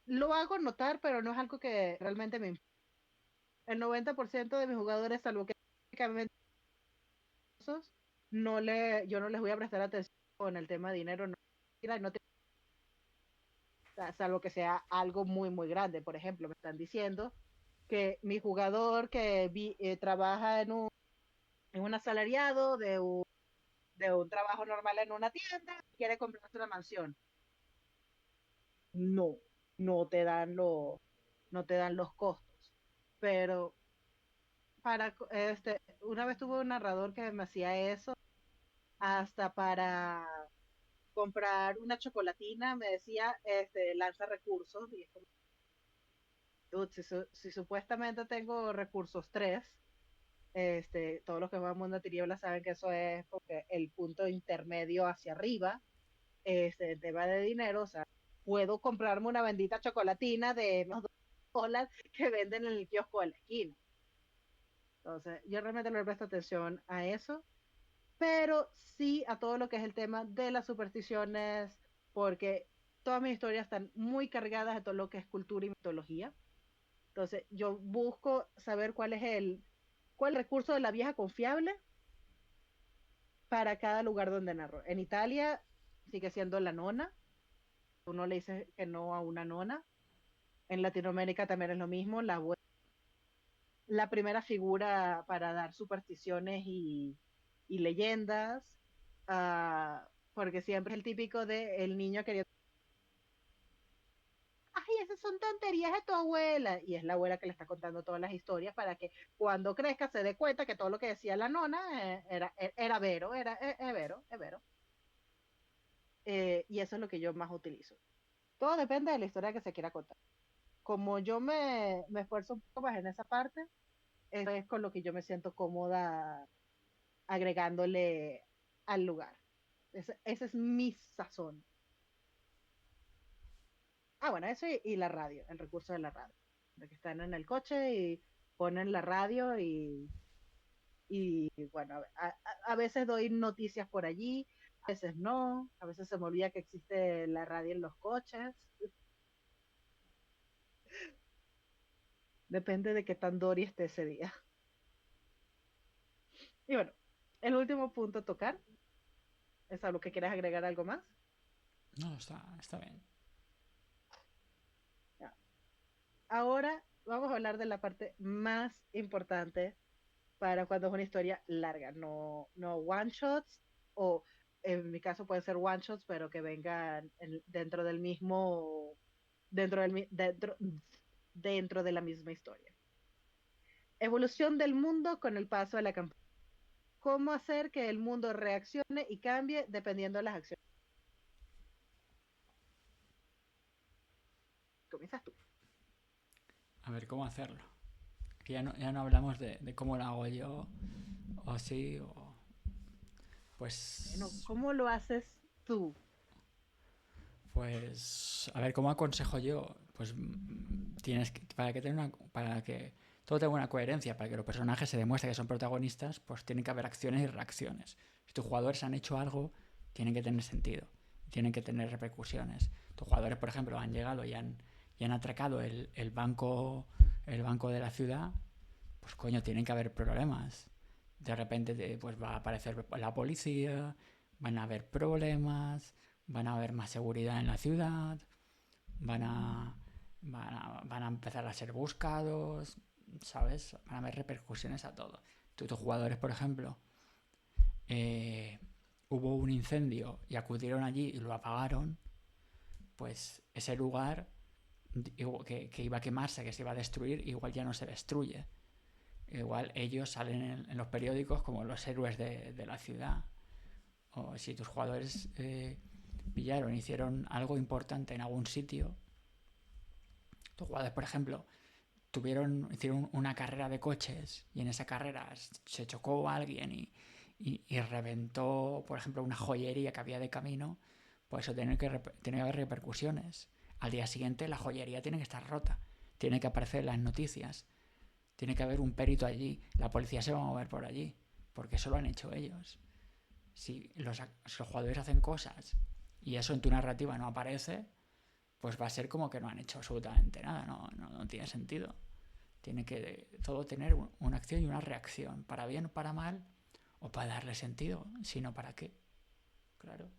lo hago notar, pero no es algo que realmente me importa. El 90% de mis jugadores, salvo que técnicamente esos, yo no les voy a prestar atención con el tema de dinero, no, no salvo que sea algo muy, muy grande. Por ejemplo, me están diciendo que mi jugador trabaja en un asalariado de un trabajo normal en una tienda, quiere comprarse una mansión. No, no te dan no te dan los costos. Pero una vez tuve un narrador que me hacía eso, hasta para comprar una chocolatina, me decía, lanza recursos, y es como, dude, si supuestamente tengo recursos 3, todos los que juegan Mundo de Tinieblas saben que eso es porque el punto intermedio hacia arriba, el tema de dinero, o sea, puedo comprarme una bendita chocolatina de unos $2 que venden en el kiosco de la esquina. Entonces, yo realmente no le presto atención a eso, pero sí a todo lo que es el tema de las supersticiones, porque todas mis historias están muy cargadas de todo lo que es cultura y mitología. Entonces, yo busco saber cuál recurso de la vieja confiable para cada lugar donde narro. En Italia sigue siendo la nona, uno le dice que no a una nona. En Latinoamérica también es lo mismo, la primera figura para dar supersticiones y leyendas, porque siempre es el típico de el niño queriendo, ay, esas son tonterías de tu abuela, y es la abuela que le está contando todas las historias para que cuando crezca se dé cuenta que todo lo que decía la nona era vero, es vero, es vero. Y eso es lo que yo más utilizo. Todo depende de la historia que se quiera contar. Como yo me esfuerzo un poco más en esa parte, eso es con lo que yo me siento cómoda agregándole al lugar. Ese es mi sazón. Bueno, eso y la radio, el recurso de la radio. De que están en el coche y ponen la radio y bueno, a veces doy noticias por allí, a veces no, a veces se me olvida que existe la radio en los coches. Depende de qué tan Dory esté ese día. Y bueno, el último punto a tocar es algo que quieras agregar algo más. No, está bien. Ya. Ahora vamos a hablar de la parte más importante para cuando es una historia larga, no one shots, o en mi caso pueden ser one shots, pero que vengan dentro del mismo, dentro de la misma historia. Evolución del mundo con el paso de la campaña. Cómo hacer que el mundo reaccione y cambie dependiendo de las acciones. Comienzas tú. A ver, ¿cómo hacerlo? Aquí ya no hablamos de cómo lo hago yo, o sí, o... Bueno, Pues... ¿cómo lo haces tú? Pues... A ver, ¿cómo aconsejo yo? Pues tienes que... Para que todo tenga una coherencia, para que los personajes se demuestren que son protagonistas, pues tienen que haber acciones y reacciones. Si tus jugadores han hecho algo, tienen que tener sentido, tienen que tener repercusiones. Tus jugadores, por ejemplo, han llegado y han atracado el banco de la ciudad, pues coño, tienen que haber problemas. De repente pues va a aparecer la policía, van a haber problemas, van a haber más seguridad en la ciudad, van a, van a empezar a ser buscados, ¿sabes? Van a haber repercusiones a todo. Tus jugadores, por ejemplo, eh, hubo un incendio y acudieron allí y lo apagaron, pues ese lugar que iba a quemarse, que se iba a destruir, igual ya no se destruye. Igual ellos salen en los periódicos como los héroes de la ciudad. O si tus jugadores hicieron algo importante en algún sitio. Tus jugadores, por ejemplo, hicieron una carrera de coches y en esa carrera se chocó a alguien y reventó, por ejemplo, una joyería que había de camino, pues eso tiene que haber repercusiones. Al día siguiente la joyería tiene que estar rota, tiene que aparecer en las noticias, tiene que haber un perito allí, la policía se va a mover por allí, porque eso lo han hecho ellos. Si los jugadores hacen cosas y eso en tu narrativa no aparece, pues va a ser como que no han hecho absolutamente nada, no tiene sentido. Tiene que todo tener una acción y una reacción, para bien o para mal, o para darle sentido, sino para qué. Claro.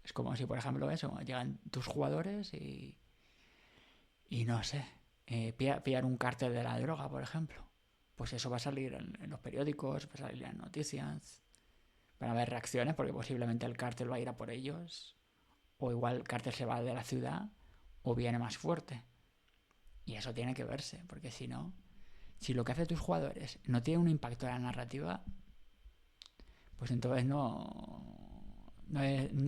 Es como si, por ejemplo, eso, llegan tus jugadores y no sé, pillar un cártel de la droga, por ejemplo. Pues eso va a salir en los periódicos, va a salir en noticias, van a haber reacciones porque posiblemente el cártel va a ir a por ellos, o igual el cártel se va de la ciudad o viene más fuerte. Y eso tiene que verse, porque si no, si lo que hacen tus jugadores no tiene un impacto en la narrativa, pues entonces no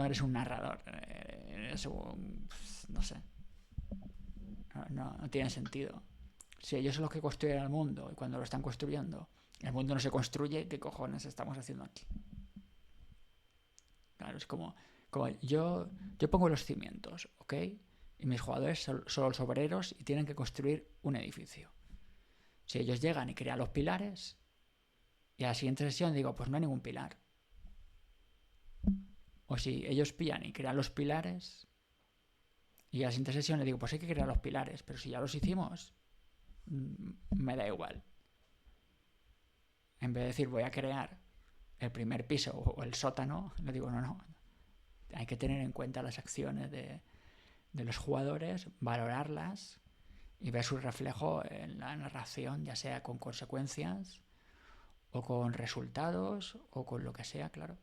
eres un narrador, eres un, no sé, no tiene sentido. Si ellos son los que construyen el mundo y cuando lo están construyendo, el mundo no se construye, ¿qué cojones estamos haciendo aquí? Claro, es como yo pongo los cimientos, ¿ok? Y mis jugadores son los obreros y tienen que construir un edificio. Si ellos llegan y crean los pilares, y a la siguiente sesión digo, pues no hay ningún pilar. O si ellos pillan y crean los pilares, y a la siguiente sesión le digo, pues hay que crear los pilares, pero si ya los hicimos, me da igual. En vez de decir voy a crear el primer piso o el sótano, le digo no. Hay que tener en cuenta las acciones de los jugadores, valorarlas y ver su reflejo en la narración, ya sea con consecuencias o con resultados o con lo que sea, claro.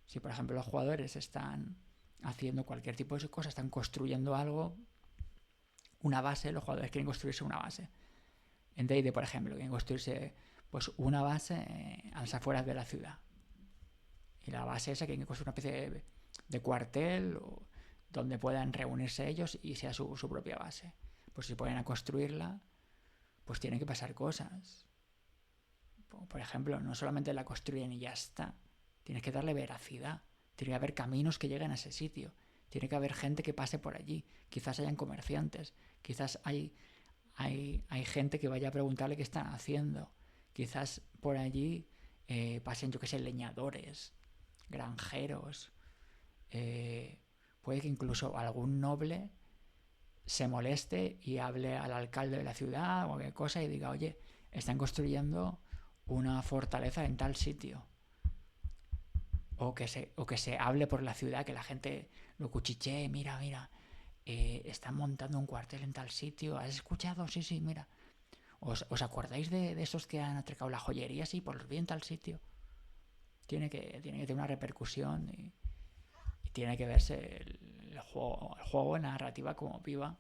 Si por ejemplo los jugadores están haciendo cualquier tipo de cosa, están construyendo algo, una base, los jugadores quieren construirse una base. En D&D, por ejemplo, quieren construirse pues una base a las afueras de la ciudad. Y la base esa quieren construir una especie de cuartel donde puedan reunirse ellos y sea su propia base. Pues si ponen a construirla, pues tienen que pasar cosas. Por ejemplo, no solamente la construyen y ya está. Tienes que darle veracidad. Tiene que haber caminos que lleguen a ese sitio. Tiene que haber gente que pase por allí. Quizás hayan comerciantes. Quizás hay gente que vaya a preguntarle qué están haciendo. Quizás por allí pasen, yo que sé, leñadores. granjeros, puede que incluso algún noble se moleste y hable al alcalde de la ciudad o cualquier cosa y diga, oye, están construyendo una fortaleza en tal sitio. O que se hable por la ciudad, que la gente lo cuchichee, mira, mira, están montando un cuartel en tal sitio, ¿has escuchado? Sí, sí, mira. ¿Os acordáis de esos que han atracado la joyería? Sí, por bien tal sitio. Tiene que tener una repercusión y tiene que verse el juego, la narrativa como viva.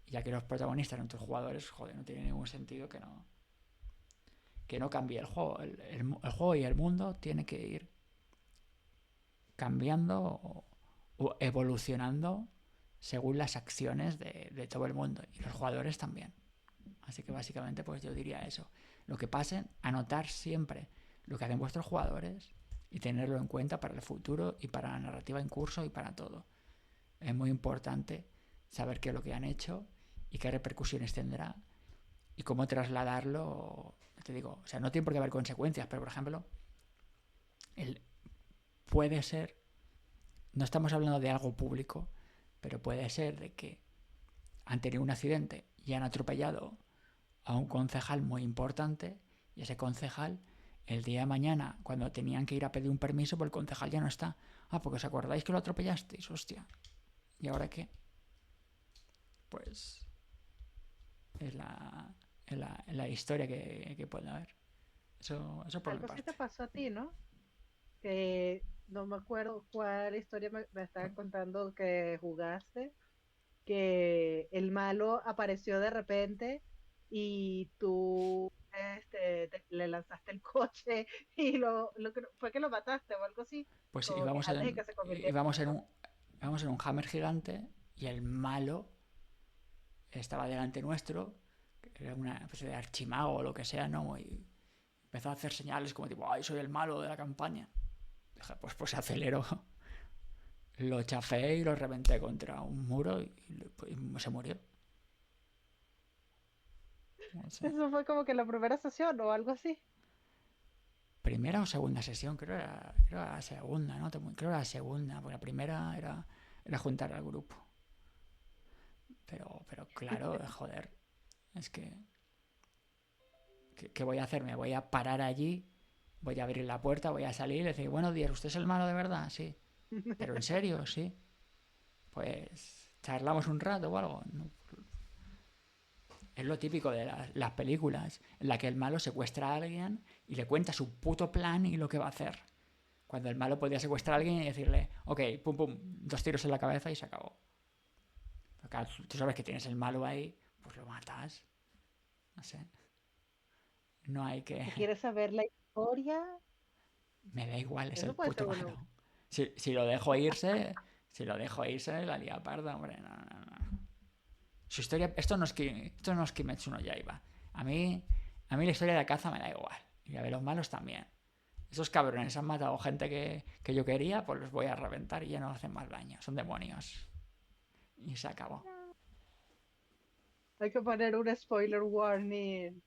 Ya que los protagonistas, nuestros jugadores, joder, no tiene ningún sentido que no cambie el juego. El juego y el mundo tiene que ir cambiando o evolucionando según las acciones de todo el mundo y los jugadores también. Así que básicamente pues yo diría eso. Lo que pasen, anotar siempre lo que hacen vuestros jugadores y tenerlo en cuenta para el futuro y para la narrativa en curso y para todo. Es muy importante saber qué es lo que han hecho y qué repercusiones tendrá y cómo trasladarlo. Te digo, o sea, no tiene por qué haber consecuencias, pero por ejemplo, puede ser, no estamos hablando de algo público, pero puede ser de que han tenido un accidente y han atropellado a un concejal muy importante y ese concejal el día de mañana cuando tenían que ir a pedir un permiso pues el concejal ya no está. Ah, porque os acordáis que lo atropellasteis, hostia. ¿Y ahora qué? Pues es la historia que puede haber. Eso por mi Algo sí te parte. pasó a ti, ¿no? Que no me acuerdo cuál historia me estaban contando que jugaste, que el malo apareció de repente y tú le lanzaste el coche y fue que lo mataste o algo así, Pues como que antes de que se convirtiera en malo. íbamos en un Hammer gigante y el malo estaba delante nuestro, que era una especie de archimago o lo que sea, ¿no? Y empezó a hacer señales como tipo, ay, soy el malo de la campaña. Dije, pues aceleró. Lo chafé y lo reventé contra un muro y se murió. No sé. Eso fue como que la primera sesión o algo así. Primera o segunda sesión, creo era la segunda, ¿no? Creo era la segunda, porque la primera era juntar al grupo. Pero claro, joder, es que ¿qué voy a hacer? Me voy a parar allí, voy a abrir la puerta, voy a salir y decir, buenos días, ¿usted es el malo de verdad? Sí. ¿Pero en serio? Sí. Pues charlamos un rato o algo. No. Es lo típico de las películas, en la que el malo secuestra a alguien y le cuenta su puto plan y lo que va a hacer. Cuando el malo podría secuestrar a alguien y decirle, ok, pum pum, 2 tiros en la cabeza y se acabó. Pero claro, tú sabes que tienes el malo ahí, pues lo matas. No sé. No hay que... ¿Y quieres saber la historia? Me da igual, es el Eso puede ser puto bueno. malo. Si lo dejo irse, la lía parda, hombre, no, no, no. Su historia, esto no es Kimetsu no Yaiba. A mí la historia de caza me da igual. Y a ver, los malos también. Esos cabrones han matado gente que yo quería, pues los voy a reventar y ya no hacen más daño. Son demonios. Y se acabó. Hay que poner un spoiler warning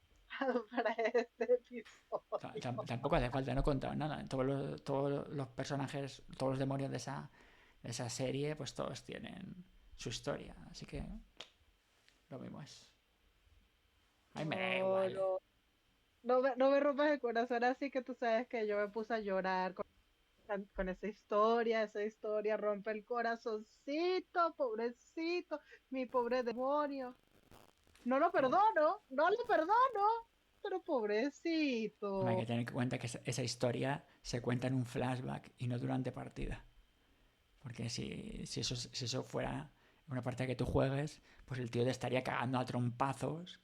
para este episodio. Tampoco hace falta, no he contado nada. Todos los personajes, todos los demonios de esa serie, pues todos tienen su historia. Así que lo mismo es. A mí me da No, igual. no, no me rompas el corazón así que tú sabes que yo me puse a llorar con esa historia rompe el corazoncito, pobrecito, mi pobre demonio. No lo perdono, no lo perdono, pero Hay que pobrecito. tener en cuenta que esa historia se cuenta en un flashback y no durante partida. Porque si eso fuera una partida que tú juegues, pues el tío te estaría cagando a trompazos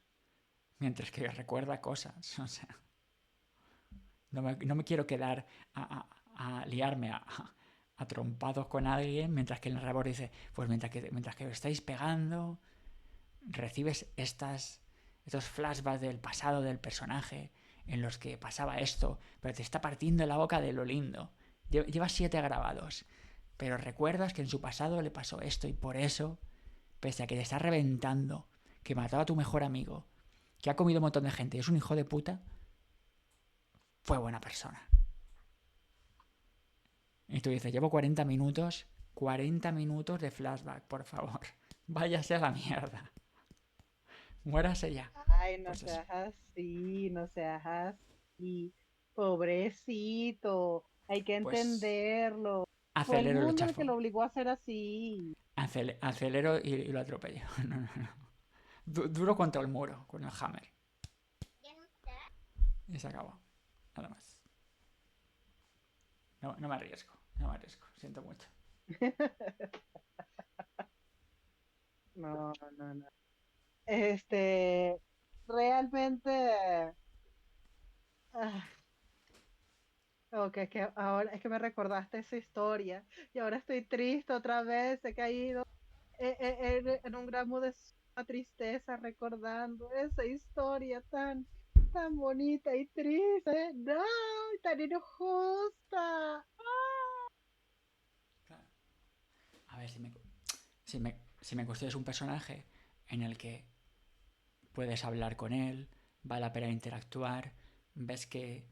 mientras que recuerda cosas. O sea, no me quiero quedar a liarme a trompados con alguien mientras que el narrador dice, pues mientras que os estáis pegando, recibes estos flashbacks del pasado del personaje en los que pasaba esto, pero te está partiendo la boca de lo lindo. Llevas 7 grabados, pero recuerdas que en su pasado le pasó esto y por eso, pese a que te está reventando, que mató a tu mejor amigo, que ha comido un montón de gente y es un hijo de puta, fue buena persona. Y tú dices, llevo 40 minutos de flashback, por favor. Váyase a la mierda. Muérase ya. Ay, no Pues eso. seas así, no seas así. Pobrecito, hay que Pues entenderlo. Fue el acelero y lo mundo el que chafo. lo obligó a ser así. Acelero y lo atropello. No, no, no. Duro contra el muro con el hammer. Y se acabó. Nada más. No, no me arriesgo. No me arriesgo. Siento mucho. No, no, no. Este, realmente, ah, ok, es que ahora es que me recordaste esa historia y ahora estoy triste otra vez, he caído en un gramo de tristeza recordando esa historia tan bonita y triste, no, tan injusta. Claro. A ver si me construyes un personaje en el que puedes hablar con él, vale la pena interactuar, ves que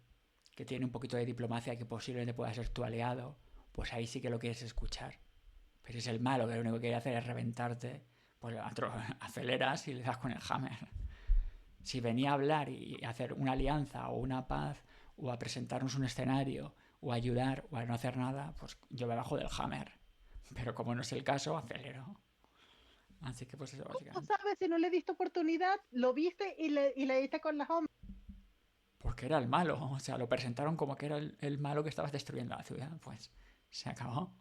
tiene un poquito de diplomacia que posiblemente pueda ser tu aliado, pues ahí sí que lo quieres escuchar. Pero si es el malo que lo único que quiere hacer es reventarte, pues aceleras y le das con el hammer. Si venía a hablar y hacer una alianza o una paz, o a presentarnos un escenario, o a ayudar, o a no hacer nada, pues yo me bajo del hammer. Pero como no es el caso, acelero. Así que pues eso ¿Cómo básicamente. sabes si no le diste oportunidad? Lo viste y le diste con las hombres. Porque era el malo. O sea, lo presentaron como que era el malo que estabas destruyendo la ciudad. Pues se acabó.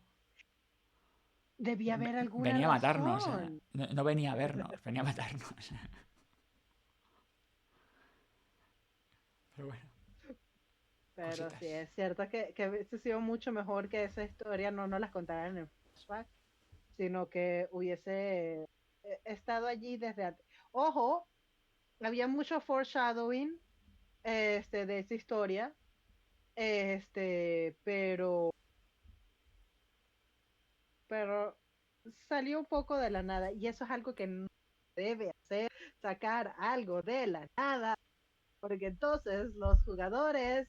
Debía haber alguna Venía a matarnos. razón. No, no venía a vernos, venía a matarnos. Pero bueno, Pero sí, cositas. es cierto que hubiese sido mucho mejor que esa historia no nos las contaran en el flashback, sino que hubiese estado allí desde antes. Ojo, había mucho foreshadowing de esa historia, pero salió un poco de la nada y eso es algo que no debe hacer, sacar algo de la nada, porque entonces los jugadores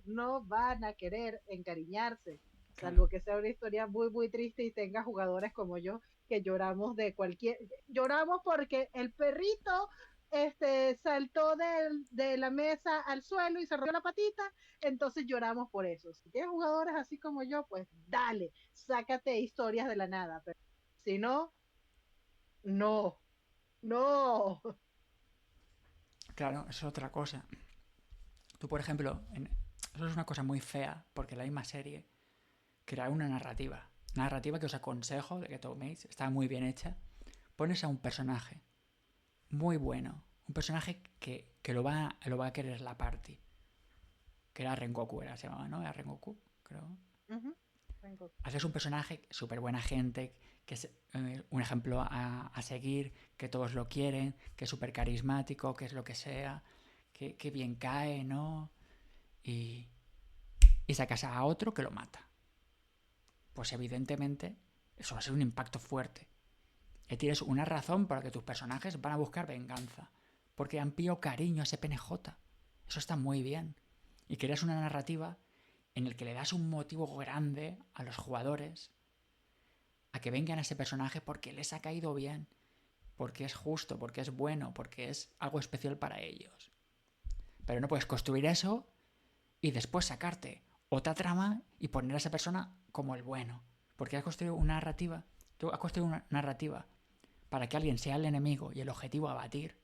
no van a querer encariñarse, Claro. salvo que sea una historia muy triste y tenga jugadores como yo que lloramos lloramos porque el perrito saltó de la mesa al suelo y se rompió la patita, entonces lloramos por eso. Si tienes jugadores así como yo, pues dale, sácate historias de la nada, pero si no, no, no. Claro, es otra cosa. Tú, por ejemplo, eso es una cosa muy fea, porque la misma serie crea una narrativa. Narrativa que os aconsejo de que toméis, está muy bien hecha. Pones a un personaje muy bueno, un personaje que lo va a querer la party, que era Rengoku, se llamaba, ¿no? Era Rengoku, creo. Ujú, vengo. Haces un personaje súper buena gente, que es un ejemplo a seguir, que todos lo quieren, que es súper carismático, que es lo que sea, que bien cae, ¿no? Y, y sacas a otro que lo mata. Pues evidentemente eso va a ser un impacto fuerte. Y tienes una razón para que tus personajes van a buscar venganza. Porque han pillado cariño a ese PNJ. Eso está muy bien. Y creas una narrativa en el que le das un motivo grande a los jugadores a que vengan a ese personaje porque les ha caído bien, porque es justo, porque es bueno, porque es algo especial para ellos. Pero no puedes construir eso y después sacarte otra trama y poner a esa persona como el bueno. Porque has construido una narrativa. Tú has construido una narrativa para que alguien sea el enemigo y el objetivo a batir.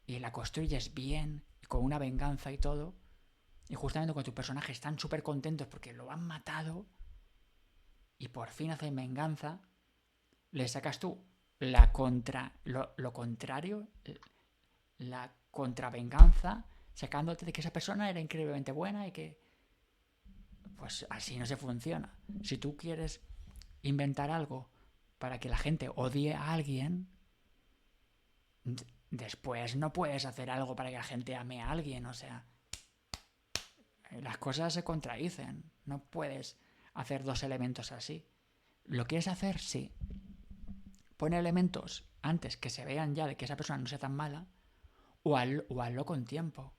Y la construyes bien, con una venganza y todo. Y justamente cuando tus personajes están súper contentos porque lo han matado y por fin hacen venganza, le sacas tú lo contrario, la contravenganza, sacándote de que esa persona era increíblemente buena y que pues así no se funciona. Si tú quieres inventar algo para que la gente odie a alguien, después no puedes hacer algo para que la gente ame a alguien. O sea, las cosas se contradicen. No puedes hacer dos elementos así. ¿Lo quieres hacer? Sí. Pone elementos antes que se vean ya de que esa persona no sea tan mala, o hazlo con tiempo.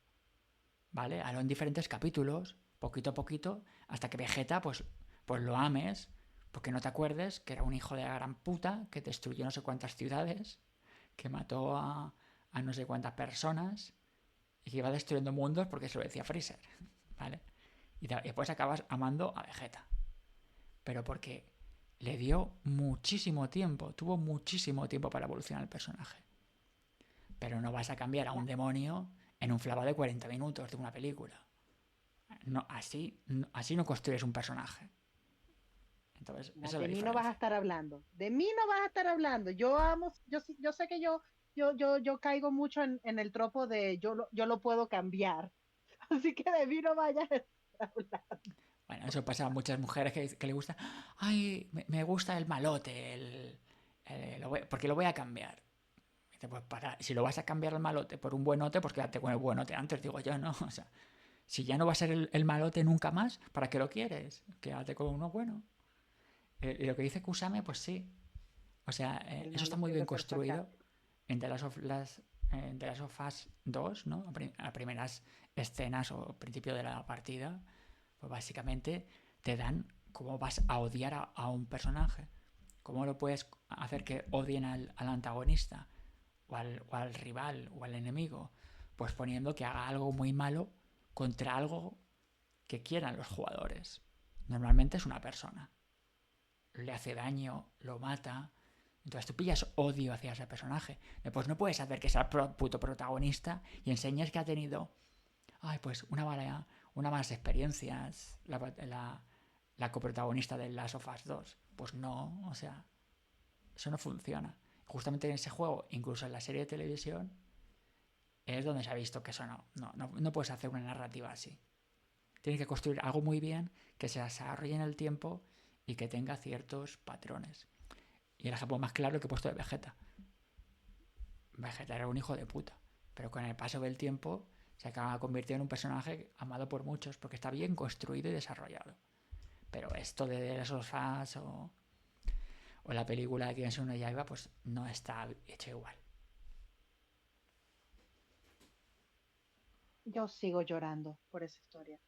¿Vale? Hazlo en diferentes capítulos, poquito a poquito, Hasta que Vegeta, pues lo ames, porque no te acuerdes que era un hijo de la gran puta, que destruyó no sé cuántas ciudades, que mató a no sé cuántas personas y que iba destruyendo mundos porque se lo decía Freezer, ¿vale? Y después acabas amando a Vegeta. Pero porque le dio muchísimo tiempo, tuvo muchísimo tiempo para evolucionar el personaje. Pero no vas a cambiar a un demonio en un flava de 40 minutos de una película. No, así no construyes un personaje. Entonces, Mira, esa es la de mí no vas a diferencia. estar hablando. De mí no vas a estar hablando. Yo amo, yo sé que yo caigo mucho en el tropo de yo lo puedo cambiar. Así que de mí no vayas a estar hablando. Bueno, eso pasa a muchas mujeres que le gusta. Ay, me gusta el malote, porque lo voy a cambiar. Dice, pues si lo vas a cambiar el malote por un buenote, pues quédate con el buenote antes, digo yo, ¿no? O sea, si ya no va a ser el malote nunca más, ¿para qué lo quieres? Quédate con uno bueno. Y lo que dice Kusame, pues sí. O sea, El eso está malo muy bien suele ser construido sarcástico. en The Last of Us 2, ¿no? A primeras escenas o principio de la partida, pues básicamente te dan cómo vas a odiar a un personaje. ¿Cómo lo puedes hacer que odien al antagonista? O al rival o al enemigo, pues poniendo que haga algo muy malo contra algo que quieran los jugadores. Normalmente es una persona. Le hace daño, lo mata. Entonces tú pillas odio hacia ese personaje. Pues no puedes hacer que sea el puto protagonista y enseñes que ha tenido, ay, pues una malas experiencias, la coprotagonista de Last of Us 2. Pues no, o sea, eso no funciona. Justamente en ese juego, incluso en la serie de televisión, es donde se ha visto que eso no puedes hacer una narrativa así. Tienes que construir algo muy bien, que se desarrolle en el tiempo y que tenga ciertos patrones. Y el ejemplo más claro que he puesto de Vegeta. Vegeta era un hijo de puta, pero con el paso del tiempo se acaba convirtiendo en un personaje amado por muchos porque está bien construido y desarrollado. Pero esto de esos fans o la película de Kimetsu no Yaiba, pues no está hecho igual. Yo sigo llorando por esa historia.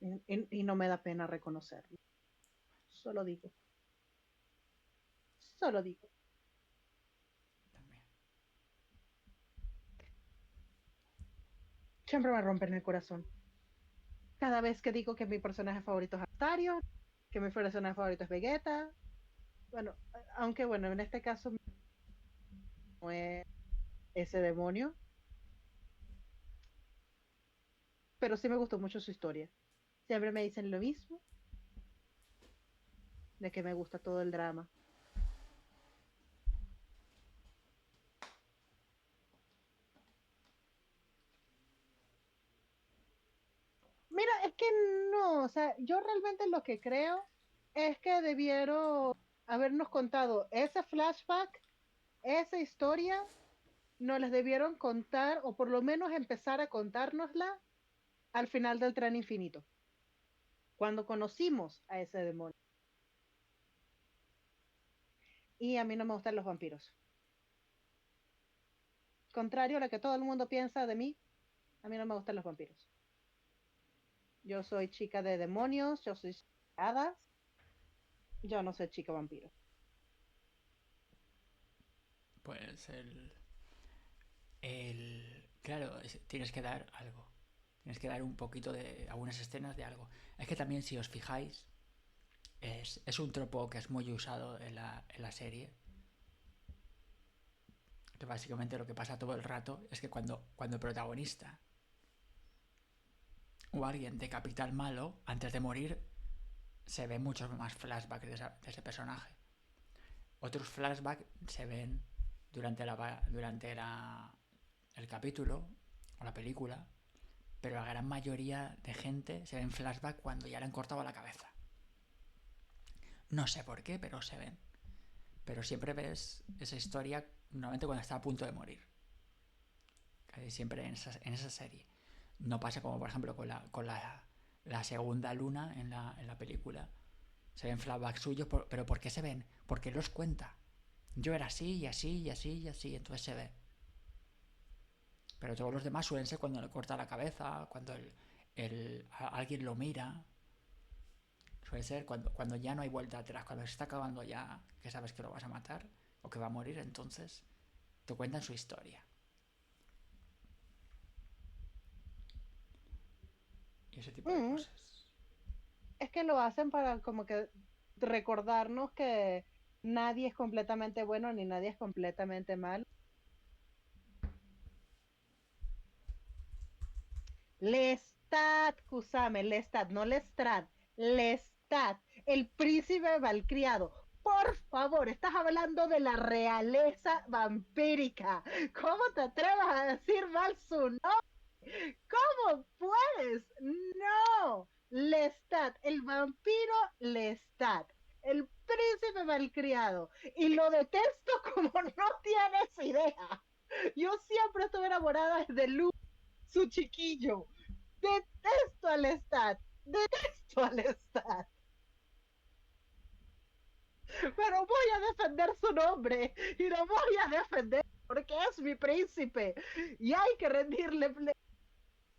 Y no me da pena reconocerlo. Solo digo, solo digo. También. Siempre me rompen el corazón. Cada vez que digo que mi personaje favorito es Astario, que mi personaje favorito es Vegeta. Bueno, aunque bueno, en este caso no es ese demonio, pero sí me gustó mucho su historia. Siempre me dicen lo mismo, de que me gusta todo el drama. Mira, es que no, o sea, yo realmente lo que creo es que debieron habernos contado ese flashback, esa historia, nos las debieron contar, o por lo menos empezar a contárnosla al final del tren infinito, cuando conocimos a ese demonio. Y a mí no me gustan los vampiros. Contrario a lo que todo el mundo piensa de mí, a mí no me gustan los vampiros. Yo soy chica de demonios, yo soy hadas, yo no soy chica vampiro. Pues claro, tienes que dar algo. Tienes que dar un poquito de algunas escenas de algo. Es que también si os fijáis, es un tropo que es muy usado en la serie. Que básicamente lo que pasa todo el rato es que cuando el protagonista o alguien decapita al malo, antes de morir, se ven muchos más flashbacks de ese personaje. Otros flashbacks se ven durante el capítulo o la película, pero la gran mayoría de gente se ven flashback cuando ya le han cortado la cabeza. No sé por qué, pero se ven. Pero siempre ves esa historia normalmente cuando está a punto de morir. Casi siempre en esa serie. No pasa como por ejemplo con la segunda luna en la película. Se ven flashbacks suyos, pero ¿por qué se ven? Porque él los cuenta. Yo era así y así y así y así, entonces se ve. Pero todos los demás suelen ser cuando le corta la cabeza, cuando alguien lo mira. suele ser cuando ya no hay vuelta atrás, cuando se está acabando ya, que sabes que lo vas a matar o que va a morir, entonces te cuentan su historia. Y ese tipo de Mm, cosas. es que lo hacen para como que recordarnos que nadie es completamente bueno ni nadie es completamente malo. Lestat, Kusame, Lestat, no Lestrad, Lestat, el príncipe malcriado. Por favor, estás hablando de la realeza vampírica. ¿Cómo te atreves a decir mal su nombre? ¿Cómo puedes? No. Lestat, el vampiro Lestat, el príncipe malcriado. Y lo detesto como no tienes idea. Yo siempre estuve enamorada de Lu, su chiquillo. Detesto al Lestat, detesto al Lestat. Pero voy a defender su nombre y lo voy a defender porque es mi príncipe y hay que rendirle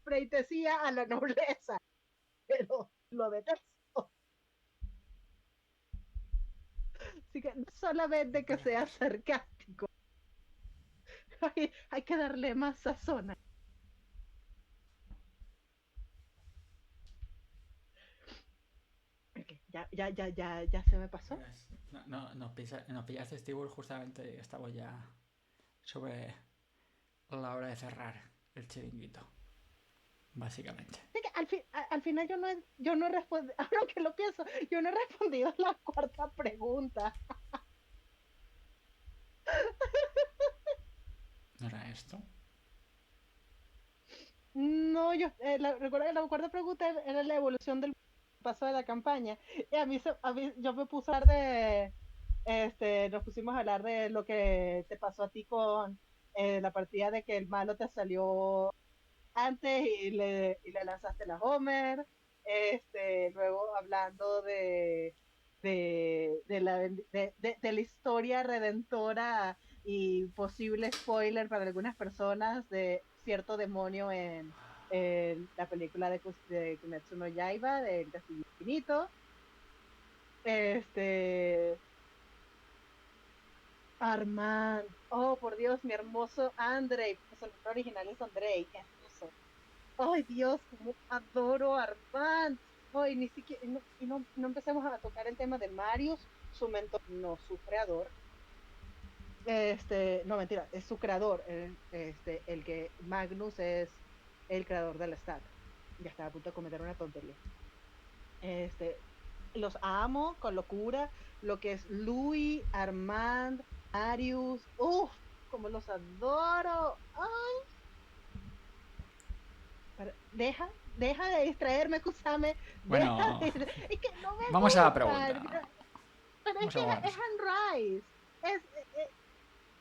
pleitesía a la nobleza, pero lo detesto. Así que no solamente que sea sarcástico, hay que darle más sazón. Okay, ya se me pasó. Pues, nos pillaste, Steve, justamente estamos ya sobre la hora de cerrar el chiringuito, básicamente. Así que al final yo no he respondido, ahora que lo pienso, yo no he respondido a la cuarta pregunta. ¿No era esto? No, recuerdo que la cuarta pregunta era la evolución del paso de la campaña. Y yo me puse a hablar nos pusimos a hablar de lo que te pasó a ti con la partida de que el malo te salió antes y le lanzaste la Homer. Luego hablando de la historia redentora y posible spoiler para algunas personas de cierto demonio en la película de Kimetsu no Yaiba, del Castillo Infinito. Este, Armand, oh por Dios, mi hermoso Andrei, porque su nombre original es Andrei, hermoso. Ay Dios, como adoro a Armand. Ay, ni siquiera, no empecemos a tocar el tema de Marius, su mentor, no su creador. No, mentira, es su creador. El que Magnus es el creador del Stat. Ya estaba a punto de cometer una tontería. Este, los amo con locura. Lo que es Louis, Armand, Marius, uff, como los adoro. Ay, deja de distraerme, Kusame. Deja Bueno, de. Es que no me vamos a la gusta. pregunta. Pero es Vamos a que jugar. es Anne Rice.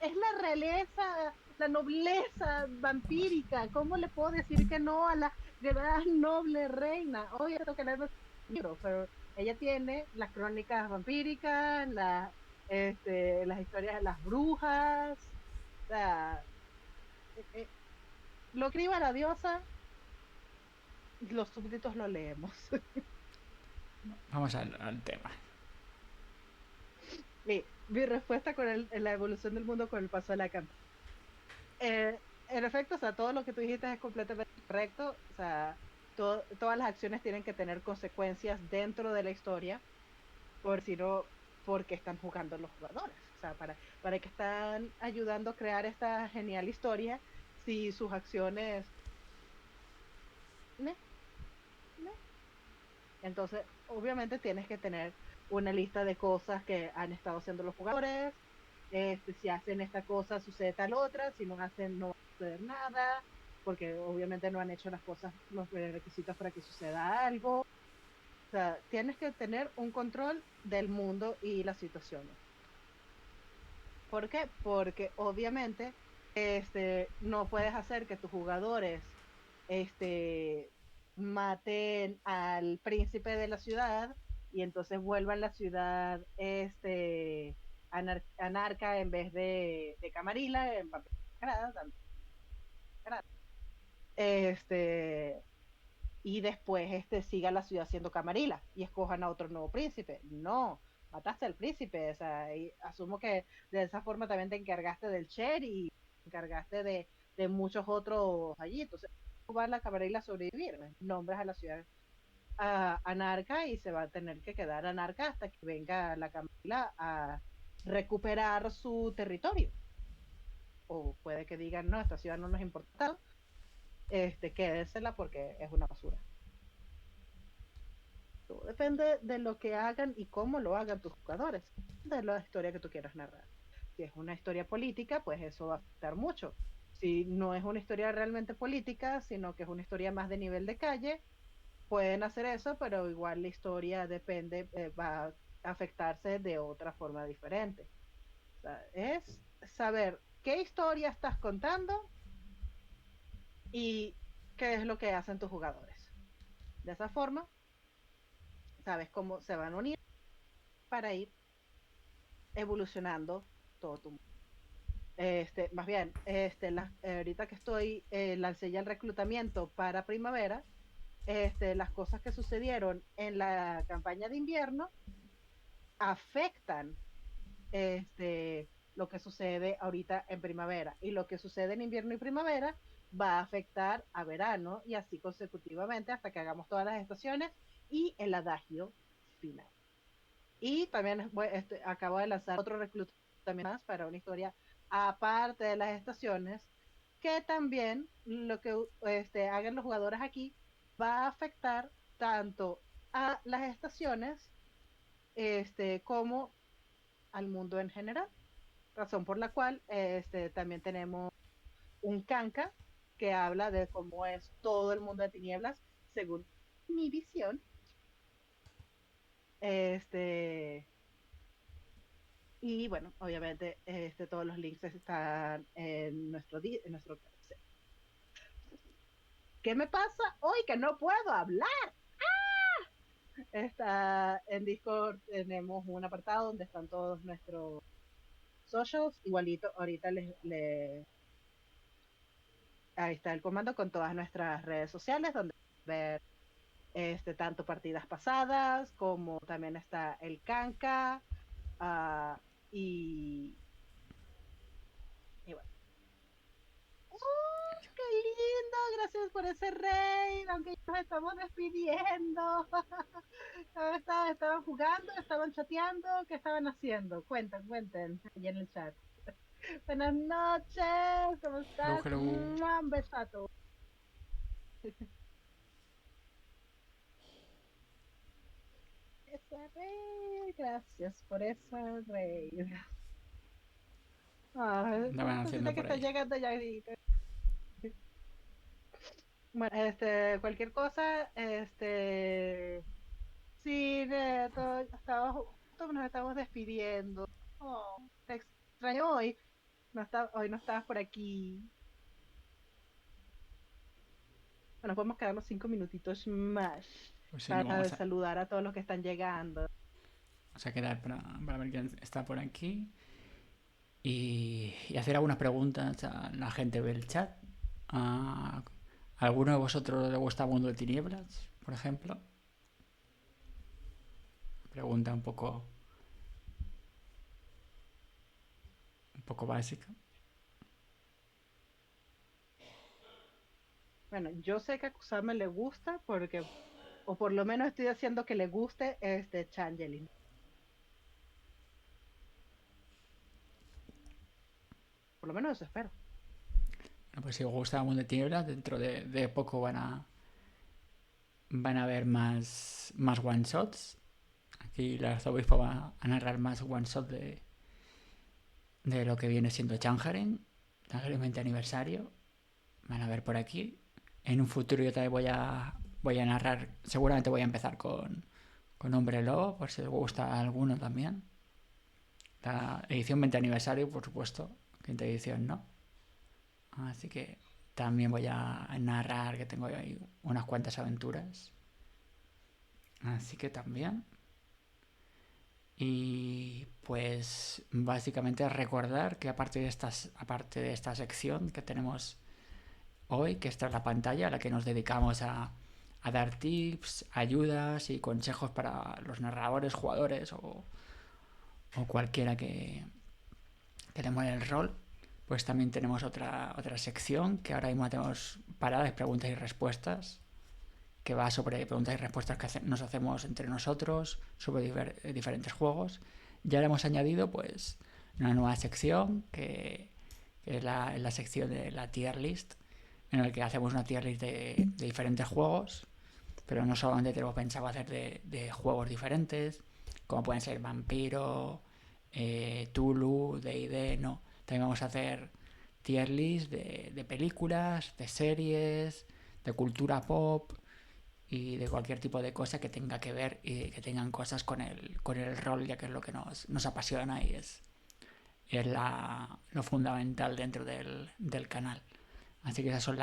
Es la realeza, la nobleza vampírica. ¿Cómo le puedo decir que no a la gran noble reina? Hoy tengo que leer el libro, pero ella tiene las crónicas vampíricas, las historias de las brujas. O sea, lo escriba la diosa, los súbditos lo leemos. Vamos al tema. Mi respuesta con la evolución del mundo con el paso de la campaña. En efecto, o sea, todo lo que tú dijiste es completamente correcto. O sea, todas las acciones tienen que tener consecuencias dentro de la historia, por si no, porque están jugando los jugadores. O sea, para que están ayudando a crear esta genial historia, si sus acciones. Ne, ne. Entonces, obviamente tienes que tener una lista de cosas que han estado haciendo los jugadores. Si hacen esta cosa, sucede tal otra. Si no hacen, no va a suceder nada, porque obviamente no han hecho las cosas, los requisitos para que suceda algo. O sea, tienes que tener un control del mundo y las situaciones. ¿Por qué? Porque obviamente no puedes hacer que tus jugadores este, maten al príncipe de la ciudad y entonces vuelvan la ciudad anarca en vez de Camarilla, en papel. Este, y después siga la ciudad siendo Camarilla y escojan a otro nuevo príncipe. No, mataste al príncipe, o sea, y asumo que de esa forma también te encargaste del Cher y te encargaste de muchos otros allí. Entonces, ¿cómo va la Camarilla a sobrevivir? Nombres a la ciudad anarca y se va a tener que quedar anarca hasta que venga la Camarilla a recuperar su territorio. O puede que digan, no, esta ciudad no nos importa, quédesela porque es una basura. Todo depende de lo que hagan y cómo lo hagan tus jugadores, de la historia que tú quieras narrar. Si es una historia política, pues eso va a afectar mucho. Si no es una historia realmente política, sino que es una historia más de nivel de calle, pueden hacer eso, pero igual la historia depende, va a afectarse de otra forma diferente. O sea, es saber qué historia estás contando y qué es lo que hacen tus jugadores. De esa forma, sabes cómo se van a unir para ir evolucionando todo tu mundo. Más bien, ahorita que estoy, lancé ya el reclutamiento para primavera, las cosas que sucedieron en la campaña de invierno afectan lo que sucede ahorita en primavera. Y lo que sucede en invierno y primavera va a afectar a verano y así consecutivamente hasta que hagamos todas las estaciones y el adagio final. Y también acabo de lanzar otro reclutamiento más para una historia aparte de las estaciones, que también lo que hagan los jugadores aquí va a afectar tanto a las estaciones como al mundo en general. Razón por la cual también tenemos un canca que habla de cómo es todo el mundo de tinieblas según mi visión. Este, y bueno, obviamente todos los links están en nuestro canal. ¿Qué me pasa hoy que no puedo hablar? Está en Discord, tenemos un apartado donde están todos nuestros socials. Igualito, ahorita ahí está el comando con todas nuestras redes sociales, donde ver tanto partidas pasadas como también está el canca. uh, y, y bueno. ¡Oh, qué lindo! Gracias por ese rey, aunque ya nos estamos despidiendo. Estaban jugando, estaban chateando, ¿qué estaban haciendo? Cuenten, ahí en el chat. Buenas noches, ¿cómo Hello, estás? hello. Un besato. Esa rey, gracias por esa rey. Andaban haciendo Cosita que por está ahí. llegando ya. Bueno, cualquier cosa, sí, Neto, justo nos estamos despidiendo. Oh, te extraño hoy. Hoy no estabas por aquí. Bueno, podemos quedarnos 5 minutitos más Pues sí, no, para saludar a todos los que están llegando. vamos a quedar para ver quién está por aquí y hacer algunas preguntas a la gente del chat. ¿A alguno de vosotros le gusta Mundo de Tinieblas, por ejemplo? Pregunta un poco básica. Bueno, yo sé que a Kusame le gusta porque, o por lo menos estoy haciendo que le guste Changeling. Por lo menos eso espero. Bueno, pues si os gusta Mundo de Tinieblas, dentro de poco van a haber más one-shots. Aquí el arzobispo va a narrar más one-shot de lo que viene siendo Changeling 20 aniversario. Van a ver por aquí. En un futuro yo también voy a narrar, seguramente voy a empezar con Hombre Lobo, por si os gusta a alguno también. La edición 20 aniversario, por supuesto, quinta edición, ¿no? Así que también voy a narrar, que tengo ahí unas cuantas aventuras. Así que también. Y pues básicamente recordar que aparte de esta sección que tenemos hoy, que esta es la pantalla a la que nos dedicamos a a dar tips, ayudas y consejos para los narradores, jugadores o cualquiera que le mole el rol. Pues también tenemos otra sección que ahora mismo tenemos parada, es preguntas y respuestas, que va sobre preguntas y respuestas que nos hacemos entre nosotros sobre diferentes juegos. Ya le hemos añadido pues una nueva sección que es la sección de la tier list, en la que hacemos una tier list de diferentes juegos, pero no solamente tenemos pensado hacer de juegos diferentes, como pueden ser Vampiro, Tulu, D&D, no. También vamos a hacer tier list de películas, de series, de cultura pop y de cualquier tipo de cosa que tenga que ver y que tengan cosas con el rol, ya que es lo que nos apasiona y es lo fundamental dentro del canal. Así que esas son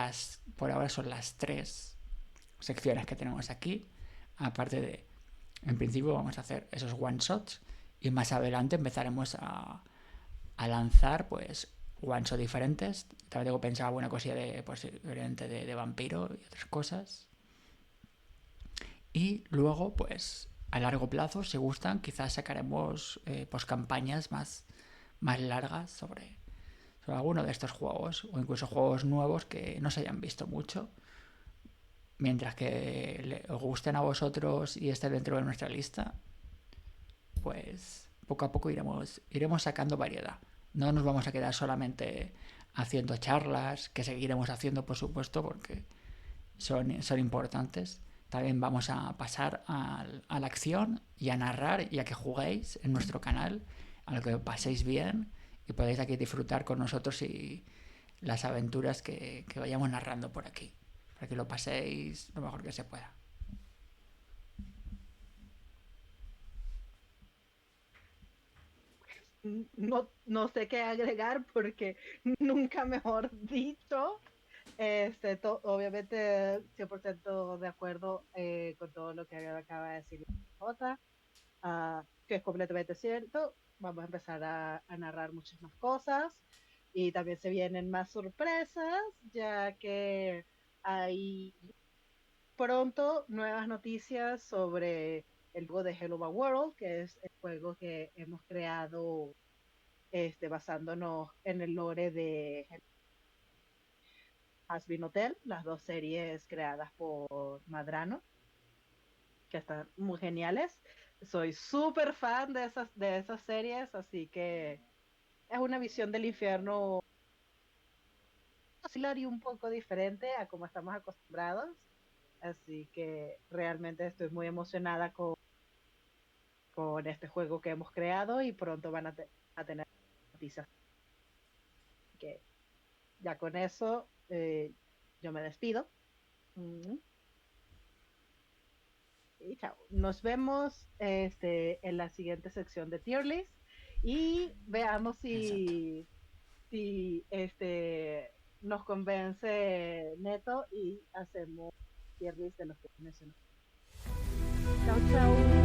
por ahora son las tres secciones que tenemos aquí. Aparte de, en principio vamos a hacer esos one shots y más adelante empezaremos a lanzar pues one shot diferentes. También tengo pensado alguna cosilla de vampiro y otras cosas. Y luego, pues, a largo plazo, si gustan, quizás sacaremos pues campañas más largas sobre alguno de estos juegos, o incluso juegos nuevos que no se hayan visto mucho. Mientras que os gusten a vosotros y estén dentro de nuestra lista, pues poco a poco iremos sacando variedad. No nos vamos a quedar solamente haciendo charlas, que seguiremos haciendo, por supuesto, porque son importantes. También vamos a pasar a la acción y a narrar y a que juguéis en nuestro canal, a lo que paséis bien y podáis aquí disfrutar con nosotros y las aventuras que vayamos narrando por aquí, para que lo paséis lo mejor que se pueda. No sé qué agregar porque nunca mejor dicho. Obviamente 100% de acuerdo con todo lo que acaba de decir Jota, que es completamente cierto. Vamos a empezar a narrar muchas más cosas y también se vienen más sorpresas, ya que hay pronto nuevas noticias sobre el juego de Hello World, que es el juego que hemos creado basándonos en el lore de Hazbin Hotel, las dos series creadas por Madrano, que están muy geniales. Soy súper fan de esas series, así que es una visión del infierno similar y un poco diferente a como estamos acostumbrados. Así que realmente estoy muy emocionada con este juego que hemos creado y pronto van a tener noticias. Que ya con eso yo me despido. Y chao. Nos vemos en la siguiente sección de Tier List y veamos Exacto. si nos convence Neto y hacemos Tier List de los que mencionó. Chao, chao.